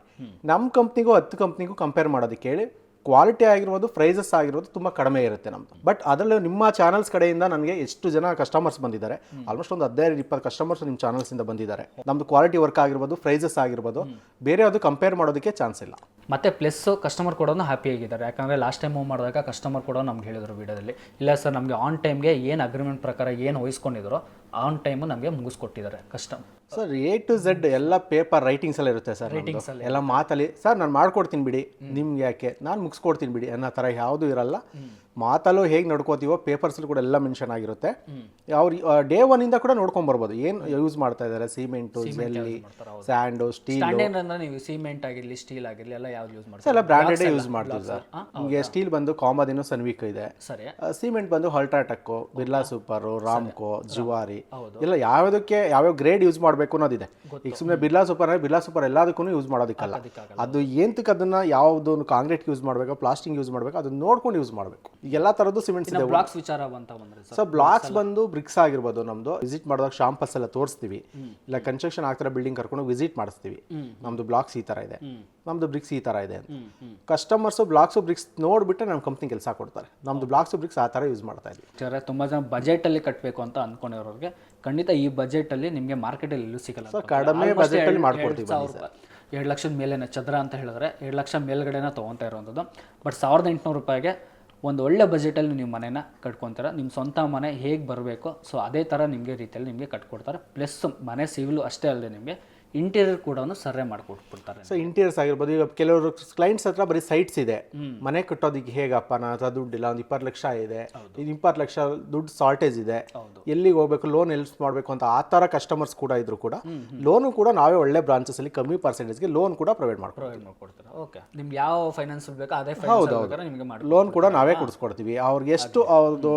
ನಮ್ಮ ಕಂಪ್ನಿಗೂ 10 ಕಂಪ್ನಿಗೂ ಕಂಪೇರ್ ಮಾಡೋದಕ್ಕೆ ಹೇಳಿ ಕ್ವಾಲಿಟಿ ಆಗಿರ್ಬೋದು, ಪ್ರೈಸಸ್ ಆಗಿರ್ಬೋದು ತುಂಬ ಕಡಿಮೆ ಇರುತ್ತೆ ನಮ್ಮದು. ಬಟ್ ಅದರಲ್ಲಿ ನಿಮ್ಮ ಚಾನಲ್ಸ್ ಕಡೆಯಿಂದ ನನಗೆ ಎಷ್ಟು ಜನ ಕಸ್ಟಮರ್ಸ್ ಬಂದಿದ್ದಾರೆ, ಆಲ್ಮೋಸ್ಟ್ ಒಂದು 15-20 ಕಸ್ಟಮರ್ಸ್ ನಿಮ್ಮ ಚಾನಲ್ಸಿಂದ ಬಂದಿದ್ದಾರೆ. ನಮ್ಮದು ಕ್ವಾಲಿಟಿ ವರ್ಕ್ ಆಗಿರ್ಬೋದು, ಪ್ರೈಸಸ್ ಆಗಿರ್ಬೋದು, ಬೇರೆ ಅದು ಕಂಪೇರ್ ಮಾಡೋದಕ್ಕೆ ಚಾನ್ಸ್ ಇಲ್ಲ. ಮತ್ತೆ ಪ್ಲಸ್ ಕಸ್ಟಮರ್ ಕೂಡ ಹ್ಯಾಪಿ ಆಗಿದ್ದಾರೆ. ಯಾಕಂದರೆ ಲಾಸ್ಟ್ ಟೈಮ್ ಮೂವ್ ಮಾಡಿದಾಗ ಕಸ್ಟಮರ್ ಕೂಡ ನಮ್ಗೆ ಹೇಳಿದ್ರು ವಿಡಿಯೋದಲ್ಲಿ, ಇಲ್ಲ ಸರ್ ನಮಗೆ ಆನ್ ಟೈಮ್ಗೆ ಏನು ಅಗ್ರಿಮೆಂಟ್ ಪ್ರಕಾರ ಏನು ವಹಿಸ್ಕೊಂಡಿದ್ರು ಆನ್ ಟೈಮು ನಮಗೆ ಮುಗಿಸ್ಕೊಟ್ಟಿದ್ದಾರೆ customer. Sir A to Z ಎಲ್ಲ ಪೇಪರ್ ರೈಟಿಂಗ್ಸ್ ಎಲ್ಲ ಇರುತ್ತೆ ಸರ್. ಎಲ್ಲ ಮಾತಲ್ಲಿ ಸರ್ ನಾನು ಮಾಡ್ಕೊಡ್ತೀನಿ ಬಿಡಿ, ನಿಮ್ಗೆ ಯಾಕೆ ನಾನು ಮುಗಿಸ್ಕೊಡ್ತೀನಿ ಬಿಡಿ ಅನ್ನೋ ಥರ ಯಾವುದೂ ಇರಲ್ಲ. ಮಾತಲ್ಲೂ ಹೇಗೆ ನಡ್ಕೋತೀವೋ ಪೇಪರ್ಸಲ್ಲಿ ಕೂಡ ಎಲ್ಲ ಮೆನ್ಷನ್ ಆಗಿರುತ್ತೆ. ಅವ್ರು ಡೇ 1 ಇಂದ ಕೂಡ ನೋಡ್ಕೊಂಡ್ ಬರ್ಬೋದು ಏನು ಯೂಸ್ ಮಾಡ್ತಾ ಇದ್ದಾರೆ, ಸಿಮೆಂಟು, ಜೆಲ್ಲಿ, ಸ್ಯಾಂಡು, ಸ್ಟೀಲ್. ನೀವು ಸಿಮೆಂಟ್ ಆಗಿರಲಿ, ಸ್ಟೀಲ್ ಆಗಿರಲಿ ಎಲ್ಲ ಯಾವ್ದು ಯೂಸ್ ಮಾಡ್ತಾರೆ? ಎಲ್ಲ ಬ್ರಾಂಡೆಡ್ ಯೂಸ್ ಮಾಡ್ತೀವಿ ಸರ್. ನಿಮಗೆ ಸ್ಟೀಲ್ ಬಂದು ಕಾಮದಿನೋ ಸನ್ವಿಕ್ ಇದೆ, ಸಿಮೆಂಟ್ ಬಂದು ಅಲ್ಟ್ರಾಟೆಕ್, ಬಿರ್ಲಾ ಸೂಪರ್, ರಾಮ್ಕೋ, ಜುವಾರಿ, ಎಲ್ಲ ಯಾವ್ಯಾವ ಗ್ರೇಡ್ ಯೂಸ್ ಮಾಡಬೇಕು ಅನ್ನೋದಿದೆ. ಈಗ ಸುಮ್ಮನೆ ಬಿರ್ಲಾ ಸೂಪರ್ ಅಂದ್ರೆ ಬಿರ್ಲಾ ಸೂಪರ್ ಎಲ್ಲದಕ್ಕೂ ಯೂಸ್ ಮಾಡೋದಕ್ಕಲ್ಲ. ಅದು ಏಂತಕ್ಕೆ ಅದನ್ನ ಯಾವ್ದು ಕಾಂಕ್ರೀಟ್ ಯೂಸ್ ಮಾಡಬೇಕು, ಪ್ಲಾಸ್ಟಿಕ್ ಯೂಸ್ ಮಾಡಬೇಕು, ಅದನ್ನ ನೋಡ್ಕೊಂಡು ಯೂಸ್ ಮಾಡಬೇಕು. ಈಗ ಎಲ್ಲ ತರದ್ದು ಸಿಮೆಂಟ್ಸ್ ಇದೆ. ಬ್ಲಾಕ್ಸ್ ವಿಚಾರ ಬಂತ ಬಂದ್ರೆ ಸರ್, ಬ್ಲಾಕ್ಸ್ ಬಂದು ಬ್ರಿಕ್ಸ್ ಆಗಿರ್ಬೋದು. ನಮ್ದು ವಿಸಿಟ್ ಮಾಡಿದಾಗ ಶಾಂಪಸ್ ಎಲ್ಲ ತೋರಿಸ್ತೀವಿ, ಇಲ್ಲ ಕನ್ಸ್ಟ್ರಕ್ಷನ್ ಆಗ್ತಿರೋ ಬಿಲ್ಡಿಂಗ್ ಕರ್ಕೊಂಡು ವಿಸಿಟ್ ಮಾಡಿಸ್ತೀವಿ. ನಮ್ದು ಬ್ಲಾಕ್ಸ್ ಈ ತರ ಇದೆ, ನಮ್ದು ಬ್ರಿಕ್ಸ್ ಈ ತರ ಇದೆ ಅಂತ. ಕಸ್ಟಮರ್ಸ್ ಬ್ಲಾಕ್ಸ್ ಬ್ರಿಕ್ಸ್ ನೋಡ್ಬಿಟ್ಟು ನಮ್ಮ ಕಂಪ್ನಿ ಕೆಲಸ ಕೊಡ್ತಾರೆ. ನಮ್ದು ಬ್ಲಾಕ್ಸ್ ಬ್ರಿಕ್ಸ್ ಆ ತರ ಯೂಸ್ ಮಾಡ್ತಾ ಇದ್ದೀವಿ. ತುಂಬಾ ಜನ ಬಜೆಟ್ ಅಲ್ಲಿ ಕಟ್ಟಬೇಕು ಅಂತ ಅನ್ಕೊಂಡಿರೋರಿಗೆ ಖಂಡಿತ ಈ ಬಜೆಟ್ ಅಲ್ಲಿ ನಿಮಗೆ ಮಾರ್ಕೆಟ್ ಅಲ್ಲಿ ಎಲ್ಲೂ ಸಿಗಲ್ಲ. ಕಡಿಮೆ ಬಜೆಟ್ ಅಲ್ಲಿ ಮಾಡ್ಕೊಡ್ತೀವಿ. 2 ಲಕ್ಷದ ಮೇಲೆನ ಚದರ ಅಂತ ಹೇಳಿದ್ರೆ 2 ಲಕ್ಷ ಮೇಲ್ಗಡೆನ ತೊಗೊತಾ ಇರೋವಂಥದ್ದು. ಬಟ್ 1800 ರೂಪಾಯಿಗೆ ಒಂದು ಒಳ್ಳೆ ಬಜೆಟಲ್ಲಿ ನೀವು ಮನೇನ ಕಟ್ಕೊತಾರೆ. ನಿಮ್ಮ ಸ್ವಂತ ಮನೆ ಹೇಗೆ ಬರಬೇಕು ಸೊ ಅದೇ ಥರ ನಿಮಗೆ ರೀತಿಯಲ್ಲಿ ನಿಮಗೆ ಕಟ್ಕೊಡ್ತಾರೆ. ಪ್ಲಸ್ ಮನೆ ಸಿವಿಲು ಅಷ್ಟೇ ಅಲ್ಲದೆ ನಿಮಗೆ ಇಂಟೀರಿಯರ್ ಕೂಡ ಸರ್ವೆ ಮಾಡಿಕೊಟ್ಬಿಡ್ತಾರೆ. ಸೊ ಇಂಟೀರಿಯರ್ಸ್ ಆಗಿರ್ಬೋದು. ಈಗ ಕೆಲವರು ಕ್ಲೈಂಟ್ಸ್ ಹತ್ರ ಬರೀ ಸೈಟ್ಸ್ ಇದೆ, ಮನೆ ಕಟ್ಟೋದಕ್ಕೆ ಹೇಗಪ್ಪ ನನ್ನ ಹತ್ರ ದುಡ್ಡಿಲ್ಲ, ಒಂದು 20 ಲಕ್ಷ ಇದೆ, 20 ಲಕ್ಷ ದುಡ್ಡು ಶಾರ್ಟೇಜ್ ಇದೆ, ಎಲ್ಲಿಗೆ ಹೋಗ್ಬೇಕು, ಲೋನ್ ಎಲ್ಸ್ ಮಾಡಬೇಕು ಅಂತ ಆ ಥರ ಕಸ್ಟಮರ್ಸ್ ಕೂಡ ಇದ್ರು ಕೂಡ ಲೋನು ಕೂಡ ನಾವೇ ಒಳ್ಳೆ ಬ್ರಾಂಚಸ್ ಅಲ್ಲಿ ಕಮ್ಮಿ ಪರ್ಸೆಂಟೇಜ್ಗೆ ಲೋನ್ ಕೂಡ ಪ್ರೊವೈಡ್ ಮಾಡ್ಕೊಡ್ತೀವಿ. ಓಕೆ, ನಿಮ್ಗೆ ಯಾವ ಫೈನಾನ್ಸ್ ಬೇಕೋ ಅದೇ ನಿಮಗೆ ಲೋನ್ ಕೂಡ ನಾವೇ ಕೊಡಿಸ್ಕೊಡ್ತೀವಿ. ಅವ್ರಿಗೆ ಎಷ್ಟು ಅವ್ರದ್ದು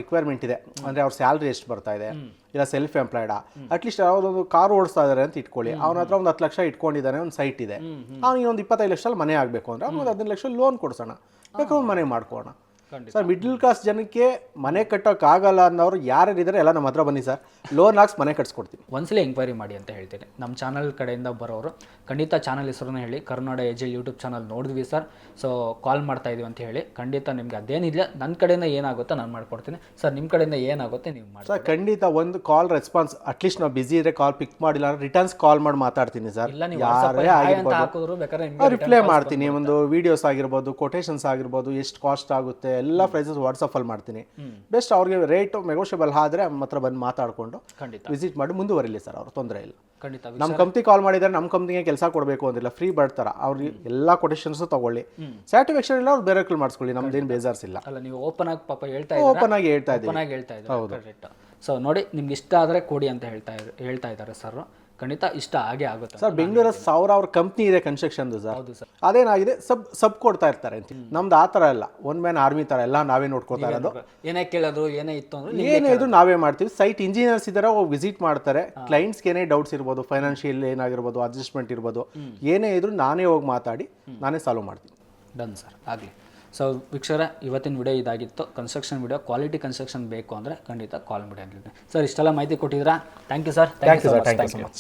ರಿಕ್ವೈರ್ಮೆಂಟ್ ಇದೆ ಅಂದರೆ ಅವ್ರ ಸ್ಯಾಲ್ರಿ ಎಷ್ಟು ಬರ್ತಾ ಇದೆ, ಇಲ್ಲ ಸೆಲ್ಫ್ ಎಂಪ್ಲಾಯ್ಡಾ, ಅಟ್ಲೀಸ್ಟ್ ಯಾವುದೊಂದು ಕಾರ್ ಓಡಿಸ್ತಾ ಇದ್ದಾರೆ ಅಂತ ಇಟ್ಕೊಳ್ಳಿ, ಅವನ ಹತ್ರ ಒಂದು 10 ಲಕ್ಷ ಇಟ್ಕೊಂಡಿದ್ದಾನೆ, ಒಂದು ಸೈಟ್ ಇದೆ, ಅವ್ನಿಗೆ ಒಂದು 25 ಲಕ್ಷದಲ್ಲಿ ಮನೆ ಆಗಬೇಕು ಅಂದ್ರೆ ಅವ್ನಿಗೆ 15 ಲಕ್ಷ ಲೋನ್ ಕೊಡ್ಸೋಣ, ಬೇಕಾದ್ರೆ ಒಂದು ಮನೆ ಮಾಡ್ಕೋಣ. ಸರ್, ಮಿಡ್ಲ್ ಕ್ಲಾಸ್ ಜನಕ್ಕೆ ಮನೆ ಕಟ್ಟೋಕ್ಕಾಗಲ್ಲ ಅನ್ನೋರು ಯಾರ್ಯಾರಿದ್ದಾರೆ ಎಲ್ಲ ನಮ್ಮ ಹತ್ರ ಬನ್ನಿ ಸರ್, ಲೋನ್ ಹಾಕ್ಸ್ ಮನೆ ಕಟ್ಸ್ಕೊಡ್ತೀವಿ. ಒಂದ್ಸಲ ಎಂಕ್ವೈರಿ ಮಾಡಿ ಅಂತ ಹೇಳ್ತೀನಿ. ನಮ್ಮ ಚಾನಲ್ ಕಡೆಯಿಂದ ಬರೋರು ಖಂಡಿತ ಚಾನಲ್ ಹೆಸರನ್ನ ಹೇಳಿ, ಕರ್ನಾಡ ಎಜೆ ಯೂಟ್ಯೂಬ್ ಚಾನಲ್ ನೋಡಿದ್ವಿ ಸರ್, ಸೊ ಕಾಲ್ ಮಾಡ್ತಾ ಇದೀವಿ ಅಂತ ಹೇಳಿ. ಖಂಡಿತ ನಿಮ್ಗೆ ಅದೇನಿಲ್ಲ, ನನ್ನ ಕಡೆಯಿಂದ ಏನಾಗುತ್ತೋ ನಾನು ಮಾಡ್ಕೊಡ್ತೀನಿ ಸರ್, ನಿಮ್ಮ ಕಡೆಯಿಂದ ಏನಾಗುತ್ತೆ ನೀವು ಮಾಡಿ ಸರ್. ಖಂಡಿತ ಒಂದು ಕಾಲ್ ರೆಸ್ಪಾನ್ಸ್, ಅಟ್ಲೀಸ್ಟ್ ನಾವು ಬಿಸಿ ಇದ್ರೆ ಕಾಲ್ ಪಿಕ್ ಮಾಡಿಲ್ಲ ಅಂದ್ರೆ ರಿಟರ್ನ್ಸ್ ಕಾಲ್ ಮಾಡಿ ಮಾತಾಡ್ತೀನಿ ಸರ್. ಯಾರೇ ಆಗಿರ್ಬೋದು ರಿಪ್ಲೈ ಮಾಡ್ತೀನಿ. ಒಂದು ವಿಡಿಯೋಸ್ ಆಗಿರ್ಬೋದು, ಕೊಟೇಶನ್ಸ್ ಆಗಿರ್ಬೋದು, ಎಷ್ಟು ಕಾಸ್ಟ್ ಆಗುತ್ತೆ, ಎಲ್ಲ ಪ್ರೈಸಸ್ ವಾಟ್ಸಪ್ಪಲ್ಲಿ ಮಾಡ್ತೀನಿ. ಬೆಸ್ಟ್ ಅವ್ರಿಗೆ ರೇಟ್ ನೆಗೋಷಿಯಬಲ್ ಆದರೆ ನಮ್ಮ ಹತ್ರ ಬಂದು ಮಾತಾಡಿಕೊಂಡು ಖಂಡಿತ ವಿಸಿಟ್ ಮಾಡಿ ಮುಂದುವರಿಲಿ ಸರ್, ಅವರು ತೊಂದರೆ ಇಲ್ಲ. ಖಂಡಿತ ನಮ್ಮ ಕಂಪ್ನಿ ಕಾಲ್ ಮಾಡಿದರೆ ನಮ್ಮ ಕಂಪ್ನಿಗೆ ಕೆಲಸ ಕೊಡಬೇಕು ಅಂದಿಲ್ಲ, ಫ್ರೀ ಬರ್ತಾರ ಅವ್ರಿಗೆ ಎಲ್ಲ ಕೊಟೇಶನ್ಸು ತಗೊಳ್ಳಿ, ಸ್ಯಾಟಿಸ್ಫ್ಯಾಕ್ಷನ್ ಇಲ್ಲ ಅವ್ರು ಬೇರೆ ಮಾಡಿಸ್ಕೊಳ್ಳಿ, ನಮ್ದೇನು ಬೇಜಾರ್ಸ್ ಇಲ್ಲ. ಅಲ್ಲ ನೀವು ಓಪನ್ ಆಗಿ ಪಾಪ ಓಪನ್ ಆಗಿ ಹೇಳ್ತಾ ಇದ್ದೀವಿ. ಓಪನ್ ಆಗಿ ಹೇಳ್ತಾ ಇದ್ದಾರೆ ಕರೆಕ್ಟ್. ಸೊ ನೋಡಿ ನಿಮ್ಗೆ ಇಷ್ಟ ಆದರೆ ಕೊಡಿ ಅಂತ ಹೇಳ್ತಾ ಇದ್ದಾರೆ ಸರ್. ಖಂಡಿತ ಇಷ್ಟ ಆಗೇ ಆಗುತ್ತೆ ಸರ್. ಬೆಂಗಳೂರಲ್ಲಿ ಅವ್ರ ಕಂಪ್ನಿ ಇದೆ ಕನ್ಸ್ಟ್ರಕ್ಷನ್ದು ಸರ್. ಹೌದು ಸರ್. ಅದೇನಾಗಿದೆ ಸಬ್ ಕೊಡ್ತಾ ಇರ್ತಾರೆ ಅಂತ. ನಮ್ದು ಆ ಥರ ಇಲ್ಲ, ಒನ್ ಮ್ಯಾನ್ ಆರ್ಮಿ ಥರ ಎಲ್ಲ ನಾವೇ ನೋಡ್ಕೋತಾ ಇರೋದು. ಏನೇ ಕೇಳಿದ್ರು ಏನೇ ಇತ್ತು ಅಂದ್ರೆ ಏನೇ ಇದ್ರು ನಾವೇ ಮಾಡ್ತೀವಿ. ಸೈಟ್ ಇಂಜಿನಿಯರ್ಸ್ ಇದ್ದಾರೆ, ವಿಸಿಟ್ ಮಾಡ್ತಾರೆ. ಕ್ಲೈಂಟ್ಸ್ಗೆ ಏನೇ ಡೌಟ್ಸ್ ಇರ್ಬೋದು, ಫೈನಾನ್ಷಿಯಲ್ ಏನಾಗಿರ್ಬೋದು, ಅಡ್ಜಸ್ಟ್ಮೆಂಟ್ ಇರ್ಬೋದು, ಏನೇ ಇದ್ರು ನಾನೇ ಹೋಗಿ ಮಾತಾಡಿ ನಾನೇ ಸಾಲ್ವ್ ಮಾಡ್ತೀನಿ. ಡನ್ ಸರ್, ಆಗಲಿ. ಸೊ ವೀಕ್ಷಕರೇ, ಇವತ್ತಿನ ವಿಡಿಯೋ ಇದಾಗಿತ್ತು. ಕನ್ಸ್ಟ್ರಕ್ಷನ್ ವಿಡಿಯೋ, ಕ್ವಾಲಿಟಿ ಕನ್ಸ್ಟ್ರಕ್ಷನ್ ಬೇಕು ಅಂದರೆ ಖಂಡಿತ ಕಾಲ್ ಮಾಡಿ. ಸರ್ ಇಷ್ಟೆಲ್ಲ ಮಾಹಿತಿ ಕೊಟ್ಟಿದ್ದೀರಾ, thank you sir. Thank you so much.